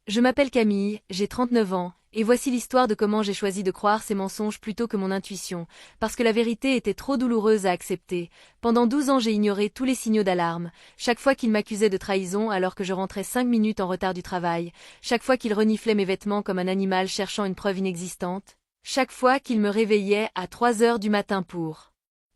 Je m'appelle Camille, j'ai 39 ans, et voici l'histoire de comment j'ai choisi de croire ces mensonges plutôt que mon intuition, parce que la vérité était trop douloureuse à accepter. Pendant 12 ans j'ai ignoré tous les signaux d'alarme, chaque fois qu'il m'accusait de trahison alors que je rentrais 5 minutes en retard du travail, chaque fois qu'il reniflait mes vêtements comme un animal cherchant une preuve inexistante, chaque fois qu'il me réveillait à 3 heures du matin pour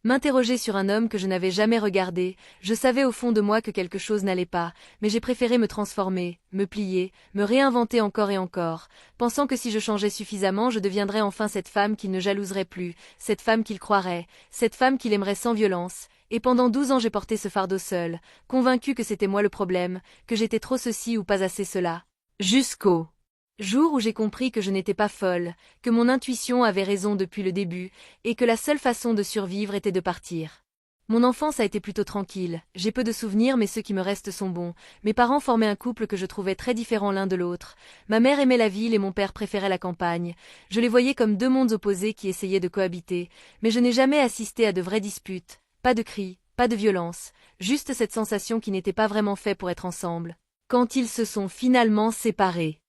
m'interroger sur un homme que je n'avais jamais regardé. Je savais au fond de moi que quelque chose n'allait pas, mais j'ai préféré me transformer, me plier, me réinventer encore et encore, pensant que si je changeais suffisamment je deviendrais enfin cette femme qu'il ne jalouserait plus, cette femme qu'il croirait, cette femme qu'il aimerait sans violence. Et pendant 12 ans j'ai porté ce fardeau seul, convaincu que c'était moi le problème, que j'étais trop ceci ou pas assez cela. Jusqu'au jour où j'ai compris que je n'étais pas folle, que mon intuition avait raison depuis le début, et que la seule façon de survivre était de partir. Mon enfance a été plutôt tranquille, j'ai peu de souvenirs mais ceux qui me restent sont bons. Mes parents formaient un couple que je trouvais très différent l'un de l'autre. Ma mère aimait la ville et mon père préférait la campagne. Je les voyais comme deux mondes opposés qui essayaient de cohabiter, mais je n'ai jamais assisté à de vraies disputes, pas de cris, pas de violence, juste cette sensation qui n'était pas vraiment fait pour être ensemble. Quand ils se sont finalement séparés.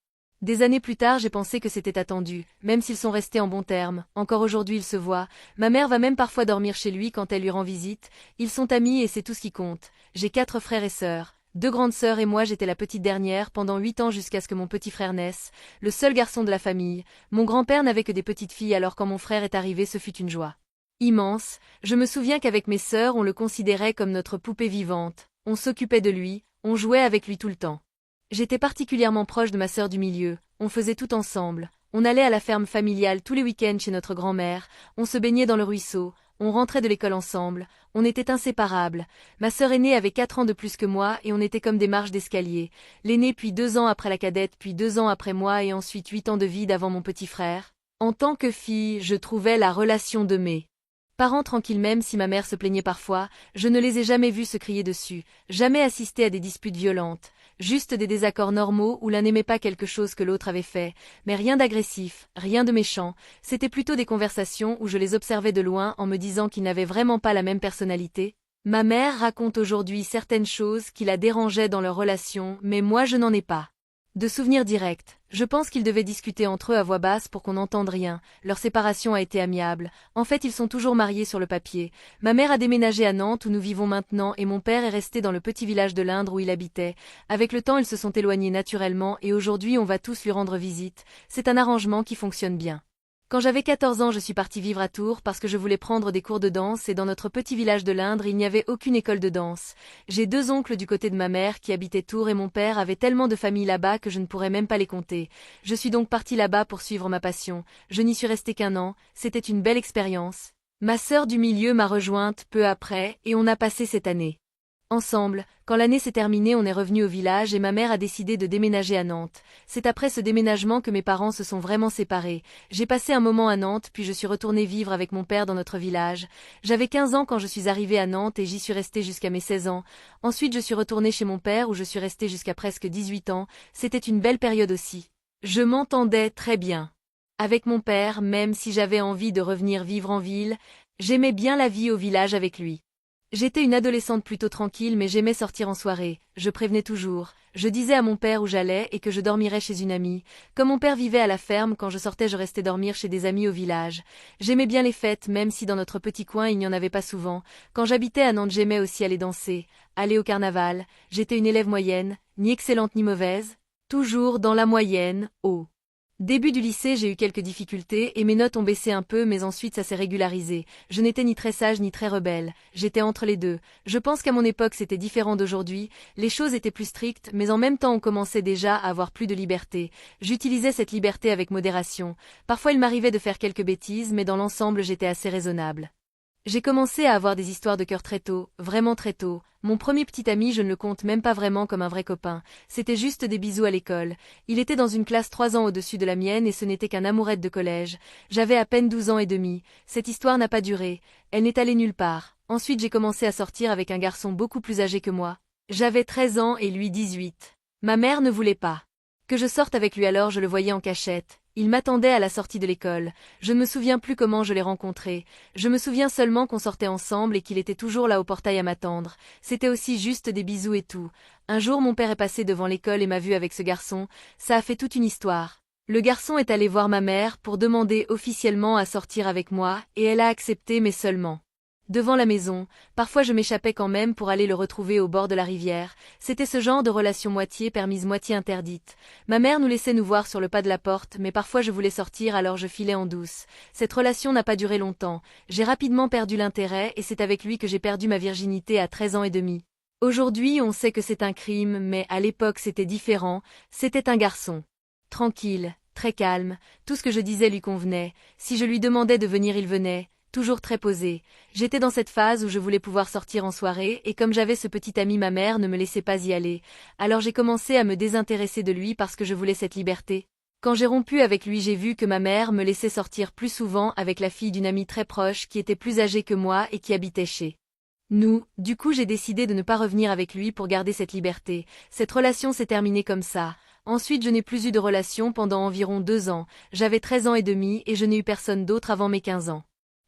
Des années plus tard j'ai pensé que c'était attendu, même s'ils sont restés en bons termes, encore aujourd'hui ils se voient, ma mère va même parfois dormir chez lui quand elle lui rend visite, ils sont amis et c'est tout ce qui compte. J'ai 4 frères et sœurs, 2 grandes sœurs et moi j'étais la petite dernière pendant 8 ans jusqu'à ce que mon petit frère naisse, le seul garçon de la famille. Mon grand-père n'avait que des petites filles alors quand mon frère est arrivé ce fut une joie immense. Je me souviens qu'avec mes sœurs on le considérait comme notre poupée vivante, on s'occupait de lui, on jouait avec lui tout le temps. J'étais particulièrement proche de ma sœur du milieu, on faisait tout ensemble, on allait à la ferme familiale tous les week-ends chez notre grand-mère, on se baignait dans le ruisseau, on rentrait de l'école ensemble, on était inséparables. Ma sœur aînée avait 4 ans de plus que moi et on était comme des marches d'escalier, l'aînée puis 2 ans après la cadette puis 2 ans après moi et ensuite 8 ans de vide avant mon petit frère. En tant que fille, je trouvais la relation de mes parents tranquille même si ma mère se plaignait parfois, je ne les ai jamais vus se crier dessus, jamais assisté à des disputes violentes, juste des désaccords normaux où l'un n'aimait pas quelque chose que l'autre avait fait, mais rien d'agressif, rien de méchant, c'était plutôt des conversations où je les observais de loin en me disant qu'ils n'avaient vraiment pas la même personnalité. Ma mère raconte aujourd'hui certaines choses qui la dérangeaient dans leur relation, mais moi je n'en ai pas de souvenirs directs. Je pense qu'ils devaient discuter entre eux à voix basse pour qu'on n'entende rien. Leur séparation a été amiable. En fait, ils sont toujours mariés sur le papier. Ma mère a déménagé à Nantes où nous vivons maintenant et mon père est resté dans le petit village de l'Indre où il habitait. Avec le temps, ils se sont éloignés naturellement et aujourd'hui on va tous lui rendre visite. C'est un arrangement qui fonctionne bien. Quand j'avais 14 ans, je suis partie vivre à Tours parce que je voulais prendre des cours de danse et dans notre petit village de l'Indre, il n'y avait aucune école de danse. J'ai 2 oncles du côté de ma mère qui habitaient Tours et mon père avait tellement de familles là-bas que je ne pourrais même pas les compter. Je suis donc partie là-bas pour suivre ma passion. Je n'y suis restée qu'1 an, c'était une belle expérience. Ma sœur du milieu m'a rejointe peu après et on a passé cette année ensemble. Quand l'année s'est terminée, on est revenu au village et ma mère a décidé de déménager à Nantes. C'est après ce déménagement que mes parents se sont vraiment séparés. J'ai passé un moment à Nantes puis je suis retournée vivre avec mon père dans notre village. J'avais 15 ans quand je suis arrivée à Nantes et j'y suis restée jusqu'à mes 16 ans. Ensuite je suis retournée chez mon père où je suis restée jusqu'à presque 18 ans. C'était une belle période aussi. Je m'entendais très bien avec mon père, même si j'avais envie de revenir vivre en ville. J'aimais bien la vie au village avec lui. J'étais une adolescente plutôt tranquille mais j'aimais sortir en soirée, je prévenais toujours, je disais à mon père où j'allais et que je dormirais chez une amie. Comme mon père vivait à la ferme, quand je sortais je restais dormir chez des amis au village. J'aimais bien les fêtes même si dans notre petit coin il n'y en avait pas souvent. Quand j'habitais à Nantes j'aimais aussi aller danser, aller au carnaval. J'étais une élève moyenne, ni excellente ni mauvaise, toujours dans la moyenne, au début du lycée j'ai eu quelques difficultés et mes notes ont baissé un peu mais ensuite ça s'est régularisé. Je n'étais ni très sage ni très rebelle, j'étais entre les deux. Je pense qu'à mon époque c'était différent d'aujourd'hui, les choses étaient plus strictes mais en même temps on commençait déjà à avoir plus de liberté. J'utilisais cette liberté avec modération. Parfois il m'arrivait de faire quelques bêtises mais dans l'ensemble j'étais assez raisonnable. J'ai commencé à avoir des histoires de cœur très tôt, vraiment très tôt. Mon premier petit ami je ne le compte même pas vraiment comme un vrai copain, c'était juste des bisous à l'école. Il était dans une classe 3 ans au-dessus de la mienne et ce n'était qu'un amourette de collège. J'avais à peine 12 ans et demi, cette histoire n'a pas duré, elle n'est allée nulle part. Ensuite j'ai commencé à sortir avec un garçon beaucoup plus âgé que moi. J'avais 13 ans et lui 18. Ma mère ne voulait pas que je sorte avec lui alors je le voyais en cachette. Il m'attendait à la sortie de l'école. Je ne me souviens plus comment je l'ai rencontré. Je me souviens seulement qu'on sortait ensemble et qu'il était toujours là au portail à m'attendre. C'était aussi juste des bisous et tout. Un jour mon père est passé devant l'école et m'a vu avec ce garçon. Ça a fait toute une histoire. Le garçon est allé voir ma mère pour demander officiellement à sortir avec moi et elle a accepté mais seulement. Devant la maison, parfois je m'échappais quand même pour aller le retrouver au bord de la rivière. C'était ce genre de relation moitié permise moitié interdite. Ma mère nous laissait nous voir sur le pas de la porte, mais parfois je voulais sortir alors je filais en douce. Cette relation n'a pas duré longtemps. J'ai rapidement perdu l'intérêt et c'est avec lui que j'ai perdu ma virginité à 13 ans et demi. Aujourd'hui on sait que c'est un crime, mais à l'époque c'était différent, c'était un garçon. Tranquille, très calme, tout ce que je disais lui convenait. Si je lui demandais de venir il venait. Toujours très posé. J'étais dans cette phase où je voulais pouvoir sortir en soirée et comme j'avais ce petit ami ma mère ne me laissait pas y aller. Alors j'ai commencé à me désintéresser de lui parce que je voulais cette liberté. Quand j'ai rompu avec lui j'ai vu que ma mère me laissait sortir plus souvent avec la fille d'une amie très proche qui était plus âgée que moi et qui habitait chez nous. Du coup j'ai décidé de ne pas revenir avec lui pour garder cette liberté. Cette relation s'est terminée comme ça. Ensuite je n'ai plus eu de relation pendant environ 2 ans. J'avais 13 ans et demi et je n'ai eu personne d'autre avant mes 15 ans.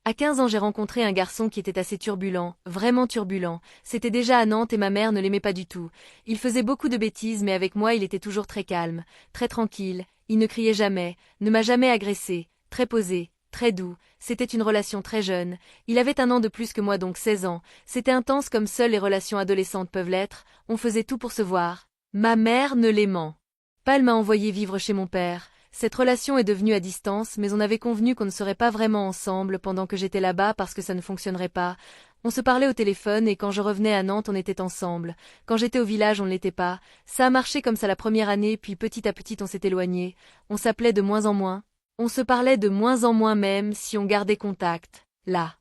À 15 ans j'ai rencontré un garçon qui était assez turbulent, vraiment turbulent. C'était déjà à Nantes et ma mère ne l'aimait pas du tout. Il faisait beaucoup de bêtises mais avec moi il était toujours très calme, très tranquille, il ne criait jamais, ne m'a jamais agressé, très posé, très doux. C'était une relation très jeune. Il avait 1 an de plus que moi donc 16 ans. C'était intense comme seules les relations adolescentes peuvent l'être, on faisait tout pour se voir. Ma mère ne l'aimant pas, elle m'a envoyé vivre chez mon père. Cette relation est devenue à distance, mais on avait convenu qu'on ne serait pas vraiment ensemble pendant que j'étais là-bas parce que ça ne fonctionnerait pas. On se parlait au téléphone et quand je revenais à Nantes on était ensemble. Quand j'étais au village on ne l'était pas. Ça a marché comme ça la première année puis petit à petit on s'est éloigné. On s'appelait de moins en moins. On se parlait de moins en moins même si on gardait contact. Là.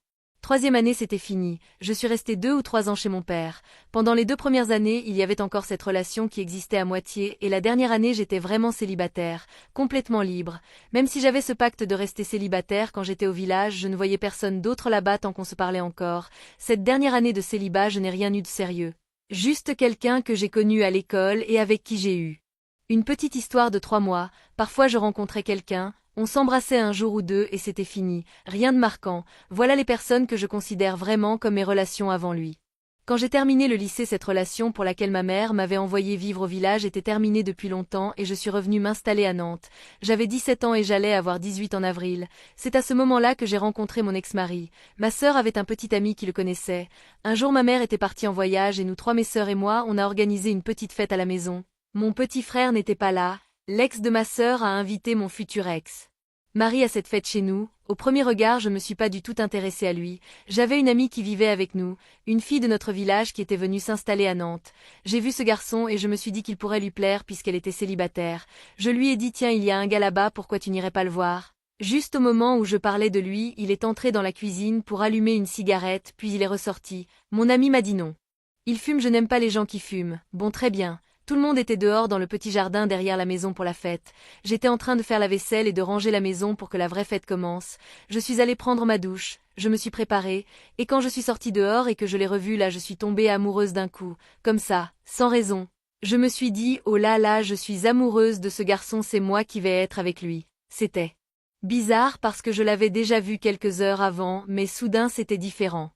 3e année c'était fini, je suis restée 2 ou 3 ans chez mon père. Pendant les 2 premières années il y avait encore cette relation qui existait à moitié et la dernière année j'étais vraiment célibataire, complètement libre. Même si j'avais ce pacte de rester célibataire quand j'étais au village je ne voyais personne d'autre là-bas tant qu'on se parlait encore. Cette dernière année de célibat je n'ai rien eu de sérieux. Juste quelqu'un que j'ai connu à l'école et avec qui j'ai eu une petite histoire de 3 mois, parfois je rencontrais quelqu'un. On s'embrassait un jour ou deux et c'était fini, rien de marquant, voilà les personnes que je considère vraiment comme mes relations avant lui. Quand j'ai terminé le lycée cette relation pour laquelle ma mère m'avait envoyé vivre au village était terminée depuis longtemps et je suis revenue m'installer à Nantes. J'avais 17 ans et j'allais avoir 18 en avril. C'est à ce moment-là que j'ai rencontré mon ex-mari. Ma sœur avait un petit ami qui le connaissait. Un jour ma mère était partie en voyage et nous 3 mes sœurs et moi on a organisé une petite fête à la maison. Mon petit frère n'était pas là. L'ex de ma sœur a invité mon futur ex. Marie à cette fête chez nous. Au premier regard je me suis pas du tout intéressée à lui. J'avais une amie qui vivait avec nous, une fille de notre village qui était venue s'installer à Nantes. J'ai vu ce garçon et je me suis dit qu'il pourrait lui plaire puisqu'elle était célibataire. Je lui ai dit tiens il y a un gars là-bas pourquoi tu n'irais pas le voir. Juste au moment où je parlais de lui il est entré dans la cuisine pour allumer une cigarette puis il est ressorti. Mon ami m'a dit non. Il fume je n'aime pas les gens qui fument. Bon très bien. Tout le monde était dehors dans le petit jardin derrière la maison pour la fête. J'étais en train de faire la vaisselle et de ranger la maison pour que la vraie fête commence. Je suis allée prendre ma douche, je me suis préparée, et quand je suis sortie dehors et que je l'ai revu là je suis tombée amoureuse d'un coup, comme ça, sans raison. Je me suis dit, oh là là je suis amoureuse de ce garçon c'est moi qui vais être avec lui. C'était bizarre parce que je l'avais déjà vu quelques heures avant mais soudain c'était différent.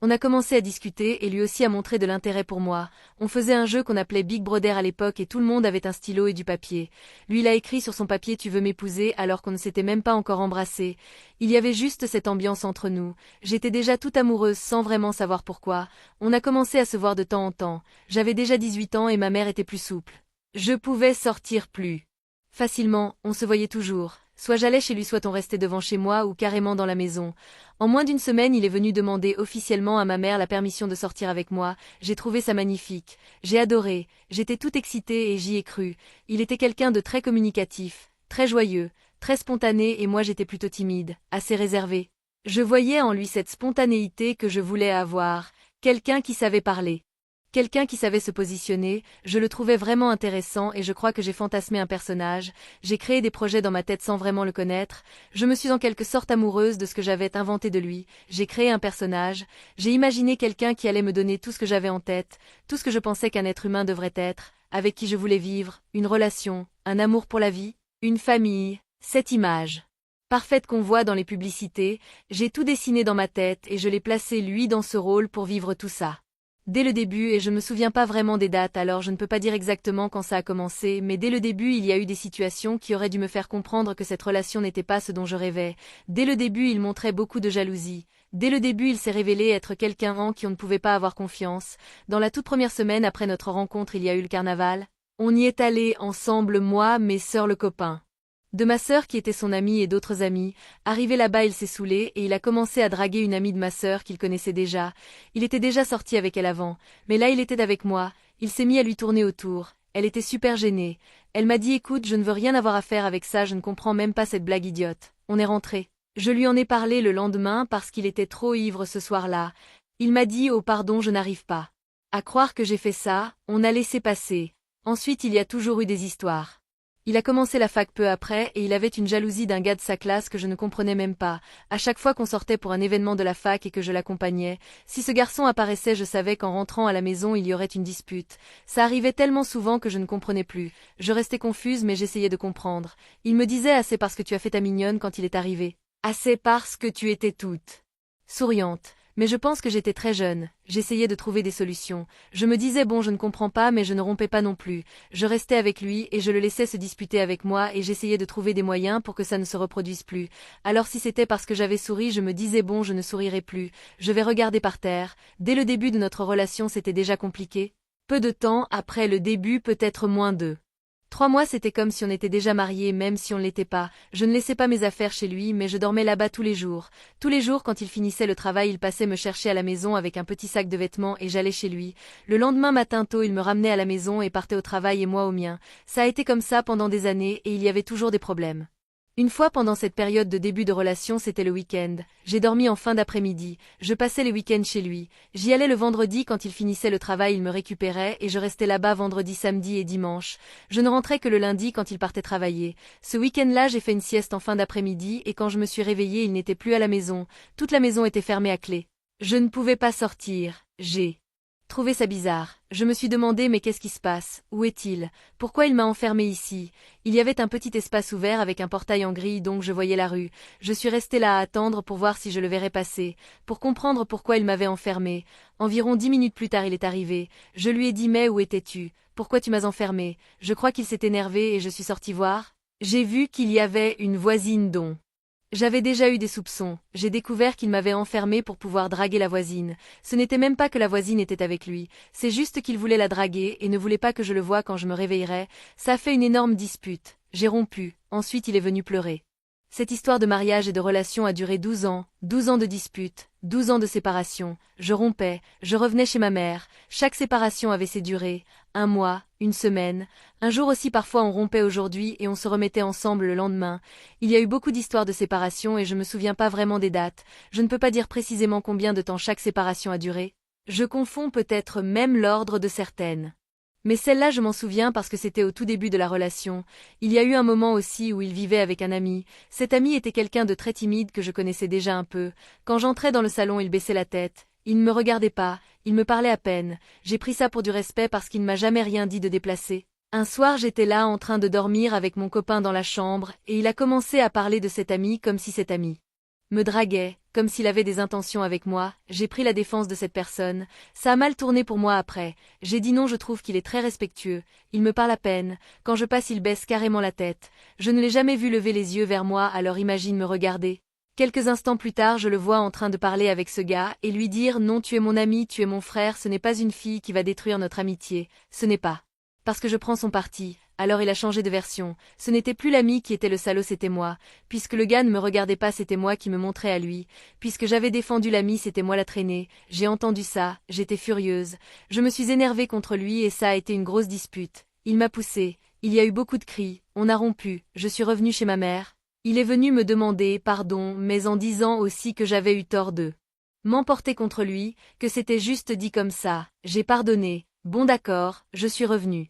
On a commencé à discuter et lui aussi a montré de l'intérêt pour moi. On faisait un jeu qu'on appelait Big Brother à l'époque et tout le monde avait un stylo et du papier. Lui il a écrit sur son papier tu veux m'épouser alors qu'on ne s'était même pas encore embrassé. Il y avait juste cette ambiance entre nous. J'étais déjà toute amoureuse sans vraiment savoir pourquoi. On a commencé à se voir de temps en temps. J'avais déjà 18 ans et ma mère était plus souple. Je pouvais sortir plus facilement, on se voyait toujours. Soit j'allais chez lui soit on restait devant chez moi ou carrément dans la maison. En moins d'une semaine il est venu demander officiellement à ma mère la permission de sortir avec moi, j'ai trouvé ça magnifique. J'ai adoré, j'étais toute excitée et j'y ai cru. Il était quelqu'un de très communicatif, très joyeux, très spontané et moi j'étais plutôt timide, assez réservée. Je voyais en lui cette spontanéité que je voulais avoir, quelqu'un qui savait parler. Quelqu'un qui savait se positionner, je le trouvais vraiment intéressant et je crois que j'ai fantasmé un personnage, j'ai créé des projets dans ma tête sans vraiment le connaître, je me suis en quelque sorte amoureuse de ce que j'avais inventé de lui, j'ai créé un personnage, j'ai imaginé quelqu'un qui allait me donner tout ce que j'avais en tête, tout ce que je pensais qu'un être humain devrait être, avec qui je voulais vivre, une relation, un amour pour la vie, une famille. Cette image, parfaite qu'on voit dans les publicités, j'ai tout dessiné dans ma tête et je l'ai placé lui dans ce rôle pour vivre tout ça. Dès le début, et je me souviens pas vraiment des dates alors je ne peux pas dire exactement quand ça a commencé, mais dès le début il y a eu des situations qui auraient dû me faire comprendre que cette relation n'était pas ce dont je rêvais. Dès le début il montrait beaucoup de jalousie. Dès le début il s'est révélé être quelqu'un en qui on ne pouvait pas avoir confiance. Dans la toute première semaine après notre rencontre il y a eu le carnaval. On y est allé ensemble moi, mes sœurs, le copain de ma sœur qui était son ami et d'autres amis. Arrivé là-bas il s'est saoulé et il a commencé à draguer une amie de ma sœur qu'il connaissait déjà. Il était déjà sorti avec elle avant, mais là il était avec moi, il s'est mis à lui tourner autour. Elle était super gênée. Elle m'a dit écoute je ne veux rien avoir à faire avec ça, je ne comprends même pas cette blague idiote. On est rentré. Je lui en ai parlé le lendemain parce qu'il était trop ivre ce soir-là. Il m'a dit oh pardon je n'arrive pas à croire que j'ai fait ça, on a laissé passer. Ensuite il y a toujours eu des histoires. Il a commencé la fac peu après et il avait une jalousie d'un gars de sa classe que je ne comprenais même pas. À chaque fois qu'on sortait pour un événement de la fac et que je l'accompagnais, si ce garçon apparaissait je savais qu'en rentrant à la maison il y aurait une dispute. Ça arrivait tellement souvent que je ne comprenais plus. Je restais confuse mais j'essayais de comprendre. Il me disait assez parce que tu as fait ta mignonne quand il est arrivé. Assez parce que tu étais toute souriante. Mais je pense que j'étais très jeune, j'essayais de trouver des solutions. Je me disais bon je ne comprends pas mais je ne rompais pas non plus. Je restais avec lui et je le laissais se disputer avec moi et j'essayais de trouver des moyens pour que ça ne se reproduise plus. Alors si c'était parce que j'avais souri je me disais bon je ne sourirai plus, je vais regarder par terre. Dès le début de notre relation c'était déjà compliqué. Peu de temps après le début peut-être moins de 3 mois c'était comme si on était déjà mariés même si on ne l'était pas. Je ne laissais pas mes affaires chez lui mais je dormais là-bas tous les jours. Tous les jours quand il finissait le travail il passait me chercher à la maison avec un petit sac de vêtements et j'allais chez lui. Le lendemain matin tôt il me ramenait à la maison et partait au travail et moi au mien. Ça a été comme ça pendant des années et il y avait toujours des problèmes. Une fois pendant cette période de début de relation c'était le week-end. J'ai dormi en fin d'après-midi, je passais les week-ends chez lui. J'y allais le vendredi quand il finissait le travail il me récupérait et je restais là-bas vendredi, samedi et dimanche. Je ne rentrais que le lundi quand il partait travailler. Ce week-end-là j'ai fait une sieste en fin d'après-midi et quand je me suis réveillée il n'était plus à la maison. Toute la maison était fermée à clé. Je ne pouvais pas sortir. J'ai trouvé ça bizarre. Je me suis demandé mais qu'est-ce qui se passe? Où est-il? Pourquoi il m'a enfermé ici? Il y avait un petit espace ouvert avec un portail en grille donc je voyais la rue. Je suis restée là à attendre pour voir si je le verrais passer, pour comprendre pourquoi il m'avait enfermé. Environ 10 minutes plus tard il est arrivé. Je lui ai dit mais où étais-tu? Pourquoi tu m'as enfermé? Je crois qu'il s'est énervé et je suis sortie voir. J'ai vu qu'il y avait une voisine dont j'avais déjà eu des soupçons, j'ai découvert qu'il m'avait enfermé pour pouvoir draguer la voisine. Ce n'était même pas que la voisine était avec lui, c'est juste qu'il voulait la draguer et ne voulait pas que je le voie quand je me réveillerais. Ça a fait une énorme dispute. J'ai rompu, ensuite il est venu pleurer. Cette histoire de mariage et de relation a duré 12 ans, 12 ans de disputes, 12 ans de séparation. Je rompais, je revenais chez ma mère, chaque séparation avait ses durées, 1 mois, une semaine, un jour aussi parfois on rompait aujourd'hui et on se remettait ensemble le lendemain. Il y a eu beaucoup d'histoires de séparation et je me souviens pas vraiment des dates, je ne peux pas dire précisément combien de temps chaque séparation a duré. Je confonds peut-être même l'ordre de certaines. Mais celle-là je m'en souviens parce que c'était au tout début de la relation. Il y a eu un moment aussi où il vivait avec un ami. Cet ami était quelqu'un de très timide que je connaissais déjà un peu. Quand j'entrais dans le salon il baissait la tête. Il ne me regardait pas, il me parlait à peine. J'ai pris ça pour du respect parce qu'il ne m'a jamais rien dit de déplacé. Un soir j'étais là en train de dormir avec mon copain dans la chambre et il a commencé à parler de cet ami comme si cet ami me draguait, comme s'il avait des intentions avec moi. J'ai pris la défense de cette personne. Ça a mal tourné pour moi après. J'ai dit non, je trouve qu'il est très respectueux. Il me parle à peine. Quand je passe il baisse carrément la tête. Je ne l'ai jamais vu lever les yeux vers moi alors imagine me regarder. Quelques instants plus tard je le vois en train de parler avec ce gars et lui dire non tu es mon ami, tu es mon frère, ce n'est pas une fille qui va détruire notre amitié. Ce n'est pas parce que je prends son parti. Alors il a changé de version. Ce n'était plus l'ami qui était le salaud, c'était moi. Puisque le gars ne me regardait pas, c'était moi qui me montrais à lui. Puisque j'avais défendu l'ami, c'était moi la traînée. J'ai entendu ça, j'étais furieuse. Je me suis énervée contre lui et ça a été une grosse dispute. Il m'a poussée. Il y a eu beaucoup de cris. On a rompu. Je suis revenue chez ma mère. Il est venu me demander pardon, mais en disant aussi que j'avais eu tort de m'emporter contre lui, que c'était juste dit comme ça. J'ai pardonné. Bon d'accord, je suis revenue.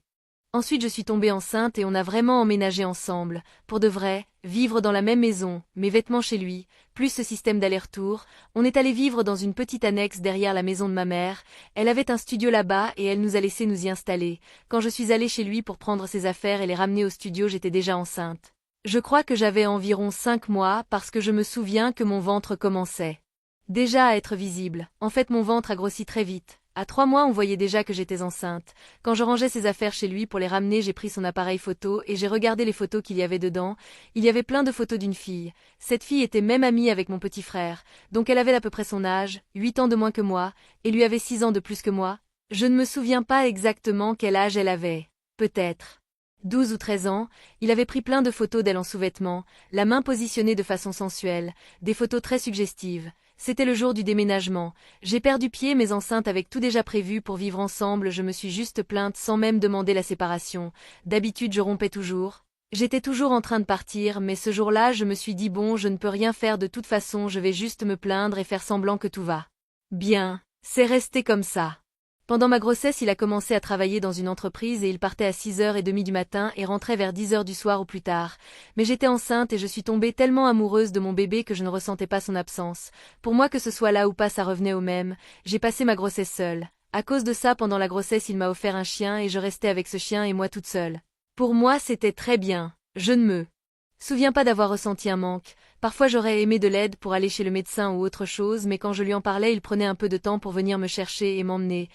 Ensuite je suis tombée enceinte et on a vraiment emménagé ensemble, pour de vrai, vivre dans la même maison, mes vêtements chez lui, plus ce système d'aller-retour. On est allé vivre dans une petite annexe derrière la maison de ma mère. Elle avait un studio là-bas et elle nous a laissé nous y installer. Quand je suis allée chez lui pour prendre ses affaires et les ramener au studio j'étais déjà enceinte. Je crois que j'avais environ 5 mois parce que je me souviens que mon ventre commençait déjà à être visible. En fait, mon ventre a grossi très vite. À 3 mois, on voyait déjà que j'étais enceinte. Quand je rangeais ses affaires chez lui pour les ramener, j'ai pris son appareil photo et j'ai regardé les photos qu'il y avait dedans. Il y avait plein de photos d'une fille. Cette fille était même amie avec mon petit frère, donc elle avait à peu près son âge, 8 ans de moins que moi, et lui avait 6 ans de plus que moi. Je ne me souviens pas exactement quel âge elle avait. Peut-être 12 ou 13 ans. Il avait pris plein de photos d'elle en sous-vêtements, la main positionnée de façon sensuelle, des photos très suggestives. C'était le jour du déménagement. J'ai perdu pied mais enceinte avec tout déjà prévu pour vivre ensemble, je me suis juste plainte sans même demander la séparation. D'habitude je rompais toujours. J'étais toujours en train de partir, mais ce jour-là je me suis dit bon, je ne peux rien faire de toute façon, je vais juste me plaindre et faire semblant que tout va bien. C'est resté comme ça. Pendant ma grossesse, il a commencé à travailler dans une entreprise et il partait à 6h30 du matin et rentrait vers 10h du soir au plus tard. Mais j'étais enceinte et je suis tombée tellement amoureuse de mon bébé que je ne ressentais pas son absence. Pour moi, que ce soit là ou pas, ça revenait au même. J'ai passé ma grossesse seule. À cause de ça, pendant la grossesse, il m'a offert un chien et je restais avec ce chien et moi toute seule. Pour moi, c'était très bien. Je ne me souviens pas d'avoir ressenti un manque. Parfois j'aurais aimé de l'aide pour aller chez le médecin ou autre chose, mais quand je lui en parlais, il prenait un peu de temps pour venir me chercher et m'emmener.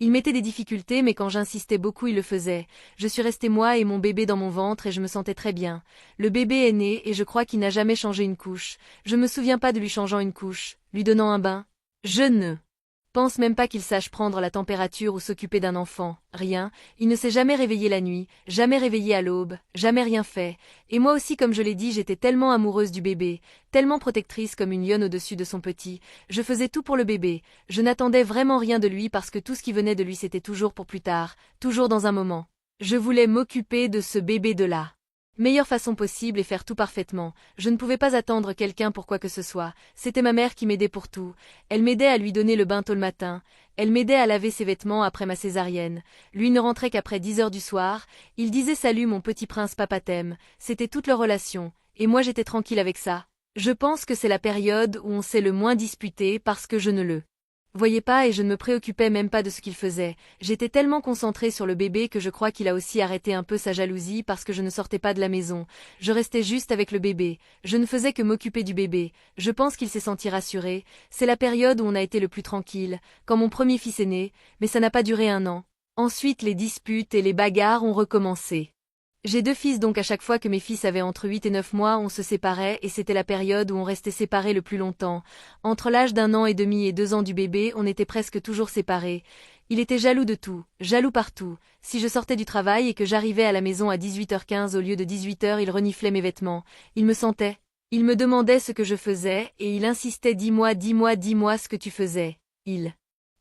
Il mettait des difficultés, mais quand j'insistais beaucoup, il le faisait. Je suis restée moi et mon bébé dans mon ventre et je me sentais très bien. Le bébé est né et je crois qu'il n'a jamais changé une couche. Je me souviens pas de lui changeant une couche, lui donnant un bain. Je ne pense même pas qu'il sache prendre la température ou s'occuper d'un enfant, rien, il ne s'est jamais réveillé la nuit, jamais réveillé à l'aube, jamais rien fait, et moi aussi comme je l'ai dit j'étais tellement amoureuse du bébé, tellement protectrice comme une lionne au-dessus de son petit, je faisais tout pour le bébé, je n'attendais vraiment rien de lui parce que tout ce qui venait de lui c'était toujours pour plus tard, toujours dans un moment. Je voulais m'occuper de ce bébé de la meilleure façon possible et faire tout parfaitement. Je ne pouvais pas attendre quelqu'un pour quoi que ce soit. C'était ma mère qui m'aidait pour tout. Elle m'aidait à lui donner le bain tôt le matin. Elle m'aidait à laver ses vêtements après ma césarienne. Lui ne rentrait qu'après 10h du soir. Il disait salut mon petit prince papa t'aime. C'était toute leur relation. Et moi j'étais tranquille avec ça. Je pense que c'est la période où on s'est le moins disputé parce que je ne le voyais pas et je ne me préoccupais même pas de ce qu'il faisait. J'étais tellement concentrée sur le bébé que je crois qu'il a aussi arrêté un peu sa jalousie parce que je ne sortais pas de la maison. Je restais juste avec le bébé. Je ne faisais que m'occuper du bébé. Je pense qu'il s'est senti rassuré. C'est la période où on a été le plus tranquille, quand mon premier fils est né, mais ça n'a pas duré 1 an. Ensuite les disputes et les bagarres ont recommencé. J'ai 2 fils donc à chaque fois que mes fils avaient entre 8 et 9 mois on se séparait et c'était la période où on restait séparés le plus longtemps. Entre l'âge d'1 an et demi et 2 ans du bébé on était presque toujours séparés. Il était jaloux de tout, jaloux partout. Si je sortais du travail et que j'arrivais à la maison à 18h15 au lieu de 18h il reniflait mes vêtements. Il me sentait. Il me demandait ce que je faisais et il insistait dis-moi, dis-moi, dis-moi ce que tu faisais. Il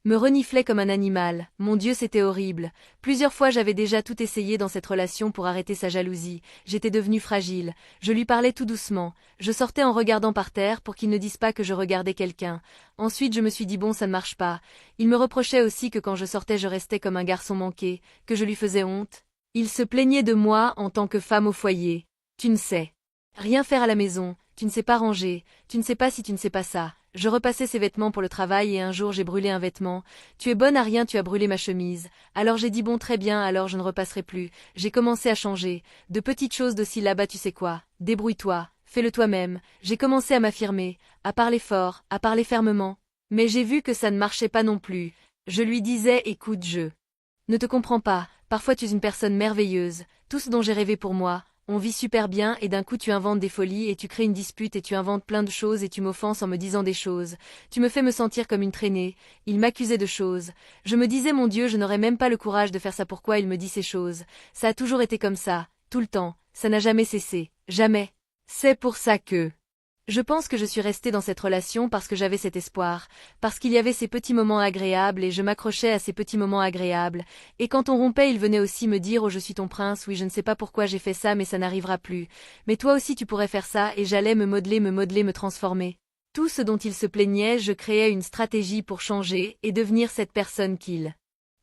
me reniflait comme un animal. Mon Dieu, c'était horrible. Plusieurs fois j'avais déjà tout essayé dans cette relation pour arrêter sa jalousie. J'étais devenue fragile. Je lui parlais tout doucement. Je sortais en regardant par terre pour qu'il ne dise pas que je regardais quelqu'un. Ensuite je me suis dit bon ça ne marche pas. Il me reprochait aussi que quand je sortais je restais comme un garçon manqué, que je lui faisais honte. Il se plaignait de moi en tant que femme au foyer. Tu ne sais rien faire à la maison, tu ne sais pas ranger, tu ne sais pas si tu ne sais pas ça. Je repassais ses vêtements pour le travail et un jour j'ai brûlé un vêtement. Tu es bonne à rien, tu as brûlé ma chemise. Alors j'ai dit bon très bien, alors je ne repasserai plus. J'ai commencé à changer. De petites choses d'aussi là-bas tu sais quoi. Débrouille-toi, fais-le toi-même. J'ai commencé à m'affirmer, à parler fort, à parler fermement. Mais j'ai vu que ça ne marchait pas non plus. Je lui disais écoute je ne te comprends pas, parfois tu es une personne merveilleuse, tout ce dont j'ai rêvé pour moi. On vit super bien et d'un coup tu inventes des folies et tu crées une dispute et tu inventes plein de choses et tu m'offenses en me disant des choses. Tu me fais me sentir comme une traînée. Il m'accusait de choses. Je me disais mon Dieu je n'aurais même pas le courage de faire ça pourquoi il me dit ces choses. Ça a toujours été comme ça, tout le temps, ça n'a jamais cessé, jamais. C'est pour ça que je pense que je suis restée dans cette relation parce que j'avais cet espoir, parce qu'il y avait ces petits moments agréables et je m'accrochais à ces petits moments agréables, et quand on rompait il venait aussi me dire oh je suis ton prince, oui je ne sais pas pourquoi j'ai fait ça mais ça n'arrivera plus, mais toi aussi tu pourrais faire ça et j'allais me modeler, me transformer. Tout ce dont il se plaignait je créais une stratégie pour changer et devenir cette personne qu'il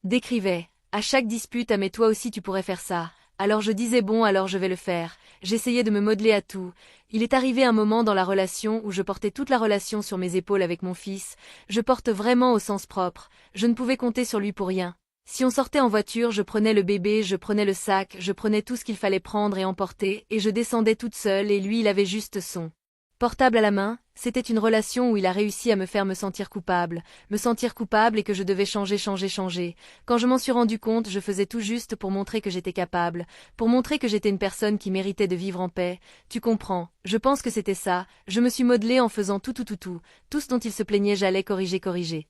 décrivait. À chaque dispute ah mais toi aussi tu pourrais faire ça. Alors je disais bon alors je vais le faire, j'essayais de me modeler à tout. Il est arrivé un moment dans la relation où je portais toute la relation sur mes épaules avec mon fils, je porte vraiment au sens propre, je ne pouvais compter sur lui pour rien. Si on sortait en voiture, je prenais le bébé, je prenais le sac, je prenais tout ce qu'il fallait prendre et emporter, et je descendais toute seule et lui il avait juste son portable à la main. C'était une relation où il a réussi à me faire me sentir coupable et que je devais changer. Quand je m'en suis rendu compte, je faisais tout juste pour montrer que j'étais capable, pour montrer que j'étais une personne qui méritait de vivre en paix. Tu comprends, je pense que c'était ça, je me suis modelée en faisant tout ce dont il se plaignait j'allais corriger.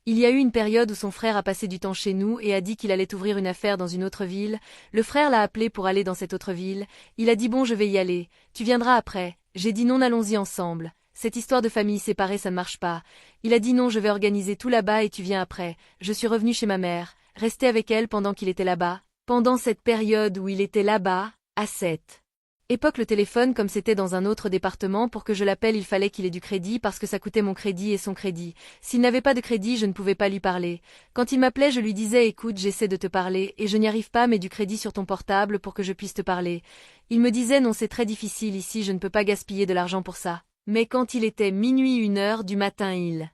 Il y a eu une période où son frère a passé du temps chez nous et a dit qu'il allait ouvrir une affaire dans une autre ville. Le frère l'a appelé pour aller dans cette autre ville. Il a dit bon je vais y aller, tu viendras après. J'ai dit non allons-y ensemble. Cette histoire de famille séparée ça ne marche pas. Il a dit non je vais organiser tout là-bas et tu viens après. Je suis revenue chez ma mère, restée avec elle pendant qu'il était là-bas. Pendant cette période où il était là-bas, à 7. Époque le téléphone comme c'était dans un autre département pour que je l'appelle il fallait qu'il ait du crédit parce que ça coûtait mon crédit et son crédit. S'il n'avait pas de crédit je ne pouvais pas lui parler. Quand il m'appelait je lui disais écoute j'essaie de te parler et je n'y arrive pas mais du crédit sur ton portable pour que je puisse te parler. Il me disait non c'est très difficile ici je ne peux pas gaspiller de l'argent pour ça. Mais quand il était minuit 1 heure du matin il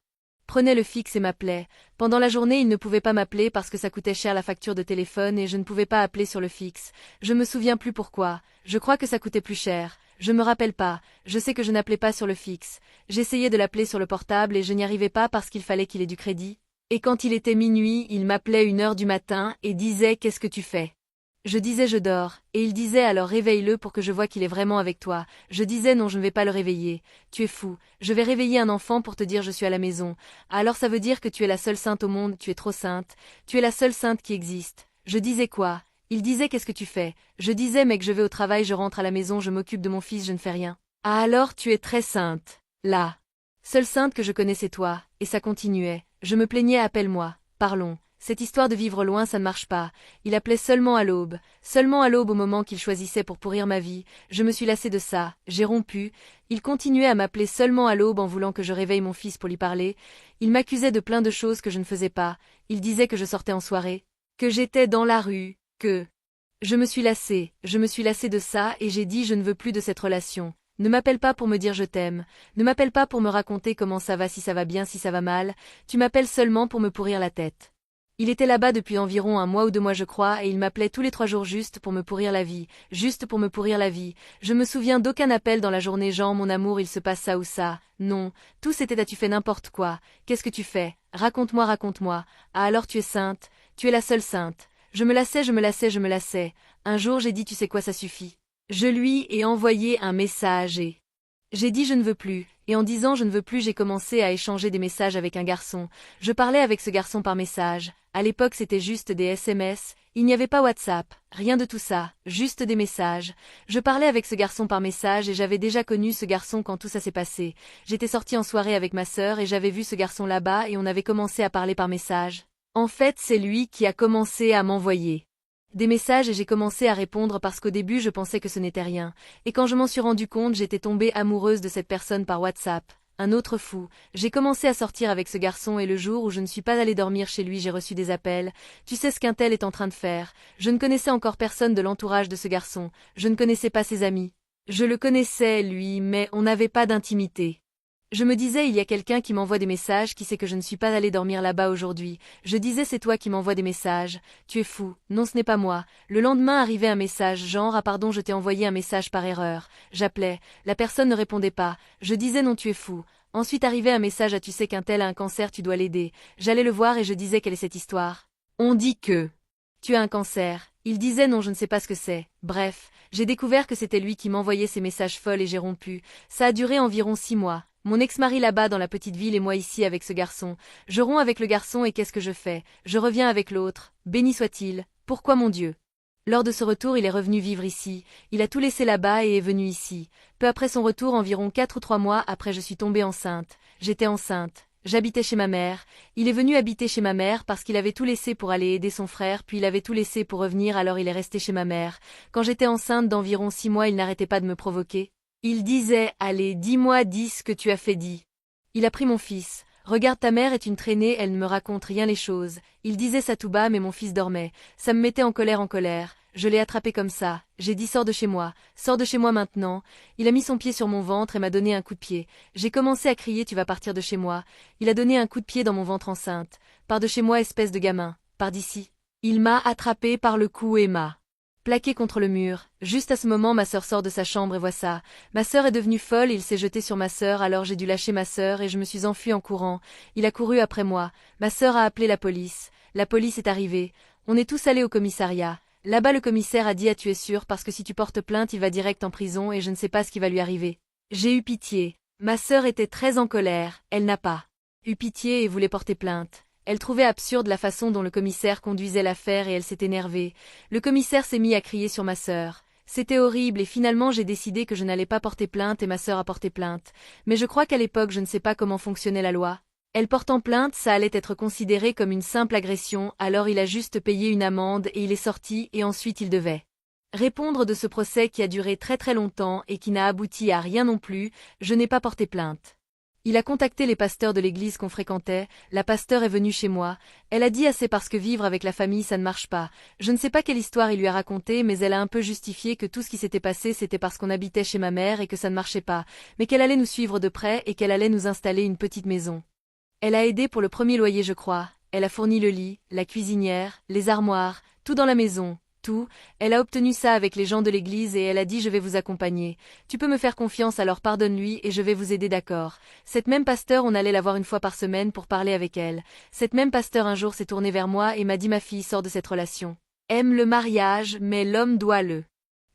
prenait le fixe et m'appelait. Pendant la journée il ne pouvait pas m'appeler parce que ça coûtait cher la facture de téléphone et je ne pouvais pas appeler sur le fixe. Je me souviens plus pourquoi, je crois que ça coûtait plus cher. Je me rappelle pas, je sais que je n'appelais pas sur le fixe. J'essayais de l'appeler sur le portable et je n'y arrivais pas parce qu'il fallait qu'il ait du crédit. Et quand il était minuit, il m'appelait 1 heure du matin et disait qu'est-ce que tu fais? Je disais je dors, et il disait alors réveille-le pour que je voie qu'il est vraiment avec toi. Je disais non je ne vais pas le réveiller. Tu es fou, je vais réveiller un enfant pour te dire je suis à la maison. Alors ça veut dire que tu es la seule sainte au monde, tu es trop sainte. Tu es la seule sainte qui existe. Je disais quoi? Il disait qu'est-ce que tu fais? Je disais mec je vais au travail, je rentre à la maison, je m'occupe de mon fils, je ne fais rien. Ah alors tu es très sainte. La seule sainte que je connais c'est toi, et ça continuait. Je me plaignais appelle-moi, parlons. Cette histoire de vivre loin, ça ne marche pas. Il appelait seulement à l'aube au moment qu'il choisissait pour pourrir ma vie. Je me suis lassée de ça, j'ai rompu. Il continuait à m'appeler seulement à l'aube en voulant que je réveille mon fils pour lui parler. Il m'accusait de plein de choses que je ne faisais pas. Il disait que je sortais en soirée, que j'étais dans la rue, que... je me suis lassée de ça et j'ai dit je ne veux plus de cette relation. Ne m'appelle pas pour me dire je t'aime. Ne m'appelle pas pour me raconter comment ça va, si ça va bien, si ça va mal. Tu m'appelles seulement pour me pourrir la tête. Il était là-bas depuis environ 1 mois ou 2 mois je crois et il m'appelait tous les 3 jours juste pour me pourrir la vie, juste pour me pourrir la vie. Je me souviens d'aucun appel dans la journée genre mon amour il se passe ça ou ça, non, tout c'était tu fais n'importe quoi, qu'est-ce que tu fais, raconte-moi, ah alors tu es sainte, tu es la seule sainte. Je me lassais. Un jour j'ai dit tu sais quoi ça suffit. Je lui ai envoyé un message et... j'ai dit je ne veux plus, et en disant je ne veux plus j'ai commencé à échanger des messages avec un garçon. Je parlais avec ce garçon par message. À l'époque c'était juste des SMS, il n'y avait pas WhatsApp, rien de tout ça, juste des messages. Je parlais avec ce garçon par message et j'avais déjà connu ce garçon quand tout ça s'est passé. J'étais sortie en soirée avec ma sœur et j'avais vu ce garçon là-bas et on avait commencé à parler par message. En fait c'est lui qui a commencé à m'envoyer des messages et j'ai commencé à répondre parce qu'au début je pensais que ce n'était rien. Et quand je m'en suis rendu compte j'étais tombée amoureuse de cette personne par WhatsApp. Un autre fou. J'ai commencé à sortir avec ce garçon et le jour où je ne suis pas allée dormir chez lui j'ai reçu des appels. Tu sais ce qu'un tel est en train de faire. Je ne connaissais encore personne de l'entourage de ce garçon. Je ne connaissais pas ses amis. Je le connaissais lui mais on n'avait pas d'intimité. Je me disais il y a quelqu'un qui m'envoie des messages qui sait que je ne suis pas allée dormir là-bas aujourd'hui. Je disais c'est toi qui m'envoies des messages. Tu es fou. Non ce n'est pas moi. Le lendemain arrivait un message genre ah pardon je t'ai envoyé un message par erreur. J'appelais. La personne ne répondait pas. Je disais non tu es fou. Ensuite arrivait un message ah tu sais qu'un tel a un cancer tu dois l'aider. J'allais le voir et je disais quelle est cette histoire. On dit que tu as un cancer. Il disait non je ne sais pas ce que c'est. Bref, j'ai découvert que c'était lui qui m'envoyait ces messages folles et j'ai rompu. Ça a duré environ 6 mois. Mon ex-mari là-bas dans la petite ville et moi ici avec ce garçon. Je romps avec le garçon et qu'est-ce que je fais? Je reviens avec l'autre. Béni soit-il. Pourquoi mon Dieu? Lors de ce retour il est revenu vivre ici. Il a tout laissé là-bas et est venu ici. Peu après son retour environ 4 ou 3 mois après je suis tombée enceinte. J'étais enceinte. J'habitais chez ma mère. Il est venu habiter chez ma mère parce qu'il avait tout laissé pour aller aider son frère puis il avait tout laissé pour revenir alors il est resté chez ma mère. Quand j'étais enceinte d'environ 6 mois il n'arrêtait pas de me provoquer. Il disait « Allez, dis-moi, dis ce que tu as fait, dis. » Il a pris mon fils. « Regarde ta mère est une traînée, elle ne me raconte rien les choses. » Il disait ça tout bas mais mon fils dormait. Ça me mettait en colère. Je l'ai attrapé comme ça. J'ai dit sors de chez moi maintenant. Il a mis son pied sur mon ventre et m'a donné un coup de pied. J'ai commencé à crier tu vas partir de chez moi. Il a donné un coup de pied dans mon ventre enceinte. Pars de chez moi espèce de gamin. Pars d'ici. Il m'a attrapé par le cou et m'a plaqué contre le mur. Juste à ce moment, ma sœur sort de sa chambre et voit ça. Ma sœur est devenue folle et il s'est jeté sur ma sœur, alors j'ai dû lâcher ma sœur et je me suis enfuie en courant. Il a couru après moi. Ma sœur a appelé la police. La police est arrivée. On est tous allés au commissariat. Là-bas, le commissaire a dit: ah, tu es sûr, parce que si tu portes plainte, il va direct en prison et je ne sais pas ce qui va lui arriver. J'ai eu pitié. Ma sœur était très en colère. Elle n'a pas eu pitié et voulait porter plainte. Elle trouvait absurde la façon dont le commissaire conduisait l'affaire et elle s'est énervée. Le commissaire s'est mis à crier sur ma sœur. C'était horrible et finalement j'ai décidé que je n'allais pas porter plainte et ma sœur a porté plainte. Mais je crois qu'à l'époque je ne sais pas comment fonctionnait la loi. Elle portant plainte, ça allait être considéré comme une simple agression, alors il a juste payé une amende et il est sorti et ensuite il devait répondre de ce procès qui a duré très très longtemps et qui n'a abouti à rien non plus. Je n'ai pas porté plainte. Il a contacté les pasteurs de l'église qu'on fréquentait, la pasteur est venue chez moi, elle a dit: ah, c'est parce que vivre avec la famille ça ne marche pas. Je ne sais pas quelle histoire il lui a raconté, mais elle a un peu justifié que tout ce qui s'était passé c'était parce qu'on habitait chez ma mère et que ça ne marchait pas, mais qu'elle allait nous suivre de près et qu'elle allait nous installer une petite maison. Elle a aidé pour le premier loyer je crois, elle a fourni le lit, la cuisinière, les armoires, tout dans la maison. Tout, elle a obtenu ça avec les gens de l'église et elle a dit: je vais vous accompagner. Tu peux me faire confiance, alors pardonne-lui et je vais vous aider, d'accord. Cette même pasteur, on allait la voir une fois par semaine pour parler avec elle. Cette même pasteur un jour s'est tournée vers moi et m'a dit: ma fille sort de cette relation. Aime le mariage, mais l'homme doit le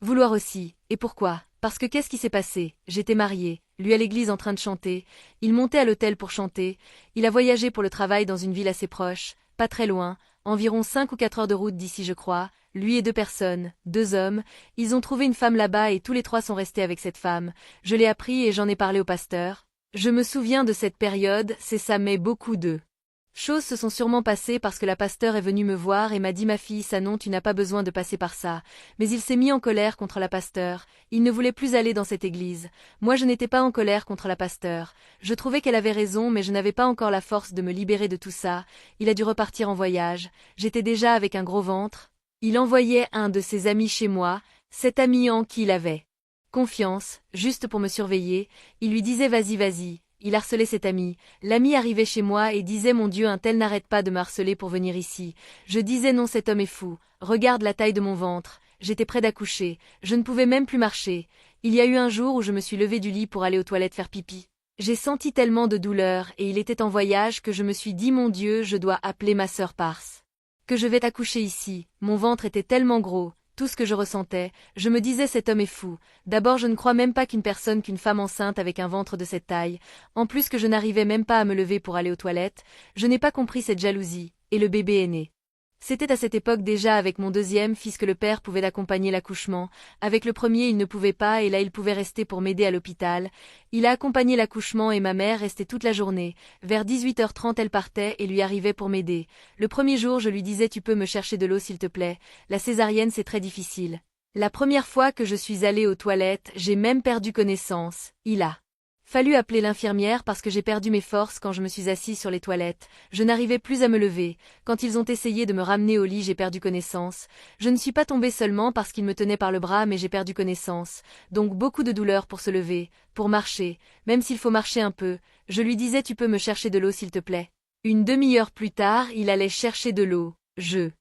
vouloir aussi. Et pourquoi? Parce que qu'est-ce qui s'est passé? J'étais mariée, lui à l'église en train de chanter, il montait à l'hôtel pour chanter, il a voyagé pour le travail dans une ville assez proche, pas très loin, environ 5 ou 4 heures de route d'ici je crois. Lui et 2 personnes, 2 hommes, ils ont trouvé une femme là-bas et tous les 3 sont restés avec cette femme. Je l'ai appris et j'en ai parlé au pasteur. Je me souviens de cette période, c'est ça, mais beaucoup de choses se sont sûrement passées parce que la pasteur est venue me voir et m'a dit: ma fille, ça non, tu n'as pas besoin de passer par ça. Mais il s'est mis en colère contre la pasteur, il ne voulait plus aller dans cette église. Moi je n'étais pas en colère contre la pasteur. Je trouvais qu'elle avait raison mais je n'avais pas encore la force de me libérer de tout ça. Il a dû repartir en voyage, j'étais déjà avec un gros ventre. Il envoyait un de ses amis chez moi, cet ami en qui il avait confiance, juste pour me surveiller, il lui disait: vas-y, vas-y. Il harcelait cet ami. L'ami arrivait chez moi et disait: mon Dieu, un tel n'arrête pas de me harceler pour venir ici. Je disais: non, cet homme est fou. Regarde la taille de mon ventre. J'étais près d'accoucher. Je ne pouvais même plus marcher. Il y a eu un jour où je me suis levée du lit pour aller aux toilettes faire pipi. J'ai senti tellement de douleur et il était en voyage que je me suis dit: mon Dieu, je dois appeler ma sœur parce que je vais accoucher ici. Mon ventre était tellement gros. Tout ce que je ressentais, je me disais: cet homme est fou. D'abord je ne crois même pas qu'une femme enceinte avec un ventre de cette taille, en plus que je n'arrivais même pas à me lever pour aller aux toilettes, je n'ai pas compris cette jalousie, et le bébé est né. C'était à cette époque déjà avec mon deuxième fils que le père pouvait accompagner l'accouchement, avec le premier il ne pouvait pas et là il pouvait rester pour m'aider à l'hôpital. Il a accompagné l'accouchement et ma mère restait toute la journée, vers 18h30 elle partait et lui arrivait pour m'aider. Le premier jour je lui disais: tu peux me chercher de l'eau s'il te plaît, la césarienne c'est très difficile. La première fois que je suis allée aux toilettes j'ai même perdu connaissance, il a fallu appeler l'infirmière parce que j'ai perdu mes forces quand je me suis assise sur les toilettes. Je n'arrivais plus à me lever. Quand ils ont essayé de me ramener au lit, j'ai perdu connaissance. Je ne suis pas tombée seulement parce qu'ils me tenaient par le bras, mais j'ai perdu connaissance. Donc beaucoup de douleur pour se lever, pour marcher, même s'il faut marcher un peu. Je lui disais: tu peux me chercher de l'eau s'il te plaît. Une demi-heure plus tard, il allait chercher de l'eau. Je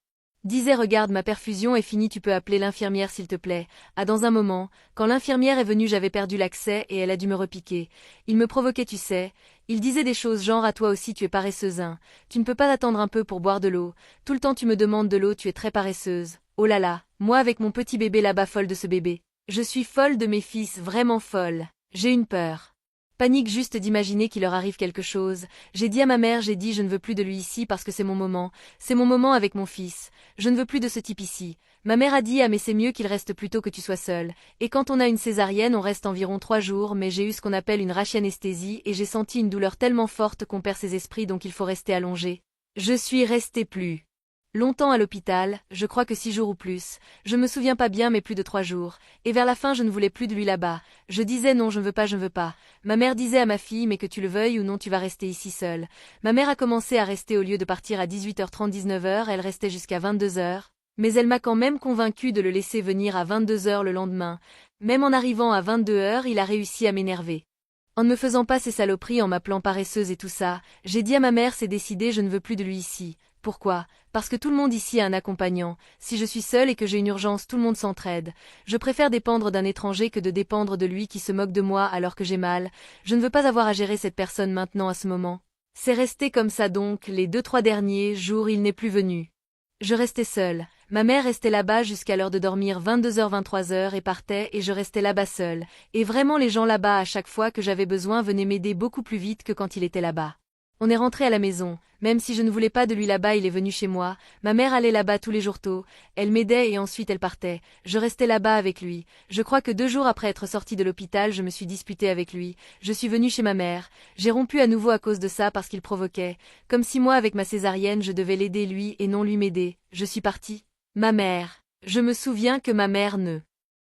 disais: regarde, ma perfusion est finie, tu peux appeler l'infirmière s'il te plaît. Ah, dans un moment, quand l'infirmière est venue j'avais perdu l'accès et elle a dû me repiquer. Il me provoquait, tu sais. Il disait des choses genre: à toi aussi tu es paresseuse, hein. Tu ne peux pas attendre un peu pour boire de l'eau. Tout le temps tu me demandes de l'eau, tu es très paresseuse. Oh là là, moi avec mon petit bébé là-bas, folle de ce bébé. Je suis folle de mes fils, vraiment folle. J'ai une peur. Panique juste d'imaginer qu'il leur arrive quelque chose. J'ai dit à ma mère, j'ai dit: je ne veux plus de lui ici parce que c'est mon moment avec mon fils. Je ne veux plus de ce type ici. Ma mère a dit: ah mais c'est mieux qu'il reste plutôt que tu sois seule. Et quand on a une césarienne on reste environ 3 jours, mais j'ai eu ce qu'on appelle une rachianesthésie et j'ai senti une douleur tellement forte qu'on perd ses esprits, donc il faut rester allongé. Je suis restée plus longtemps à l'hôpital, je crois que 6 jours ou plus. Je me souviens pas bien, mais plus de 3 jours. Et vers la fin je ne voulais plus de lui là-bas. Je disais: non, je ne veux pas, je ne veux pas. Ma mère disait à ma fille: mais que tu le veuilles ou non tu vas rester ici seule. Ma mère a commencé à rester, au lieu de partir à 18h30, 19h, elle restait jusqu'à 22h. Mais elle m'a quand même convaincue de le laisser venir à 22h le lendemain. Même en arrivant à 22h, il a réussi à m'énerver. En ne me faisant pas ces saloperies, en m'appelant paresseuse et tout ça, j'ai dit à ma mère: c'est décidé, je ne veux plus de lui ici. Pourquoi? Parce que tout le monde ici a un accompagnant. Si je suis seule et que j'ai une urgence, tout le monde s'entraide. Je préfère dépendre d'un étranger que de dépendre de lui qui se moque de moi alors que j'ai mal. Je ne veux pas avoir à gérer cette personne maintenant à ce moment. C'est resté comme ça donc, les 2-3 derniers jours il n'est plus venu. Je restais seule. Ma mère restait là-bas jusqu'à l'heure de dormir 22h-23h et partait et je restais là-bas seule. Et vraiment les gens là-bas à chaque fois que j'avais besoin venaient m'aider beaucoup plus vite que quand il était là-bas. On est rentré à la maison. Même si je ne voulais pas de lui là-bas, il est venu chez moi. Ma mère allait là-bas tous les jours tôt. Elle m'aidait et ensuite elle partait. Je restais là-bas avec lui. Je crois que 2 jours après être sortie de l'hôpital, je me suis disputée avec lui. Je suis venue chez ma mère. J'ai rompu à nouveau à cause de ça parce qu'il provoquait. Comme si moi, avec ma césarienne, je devais l'aider lui et non lui m'aider. Je suis partie. Ma mère. Je me souviens que ma mère ne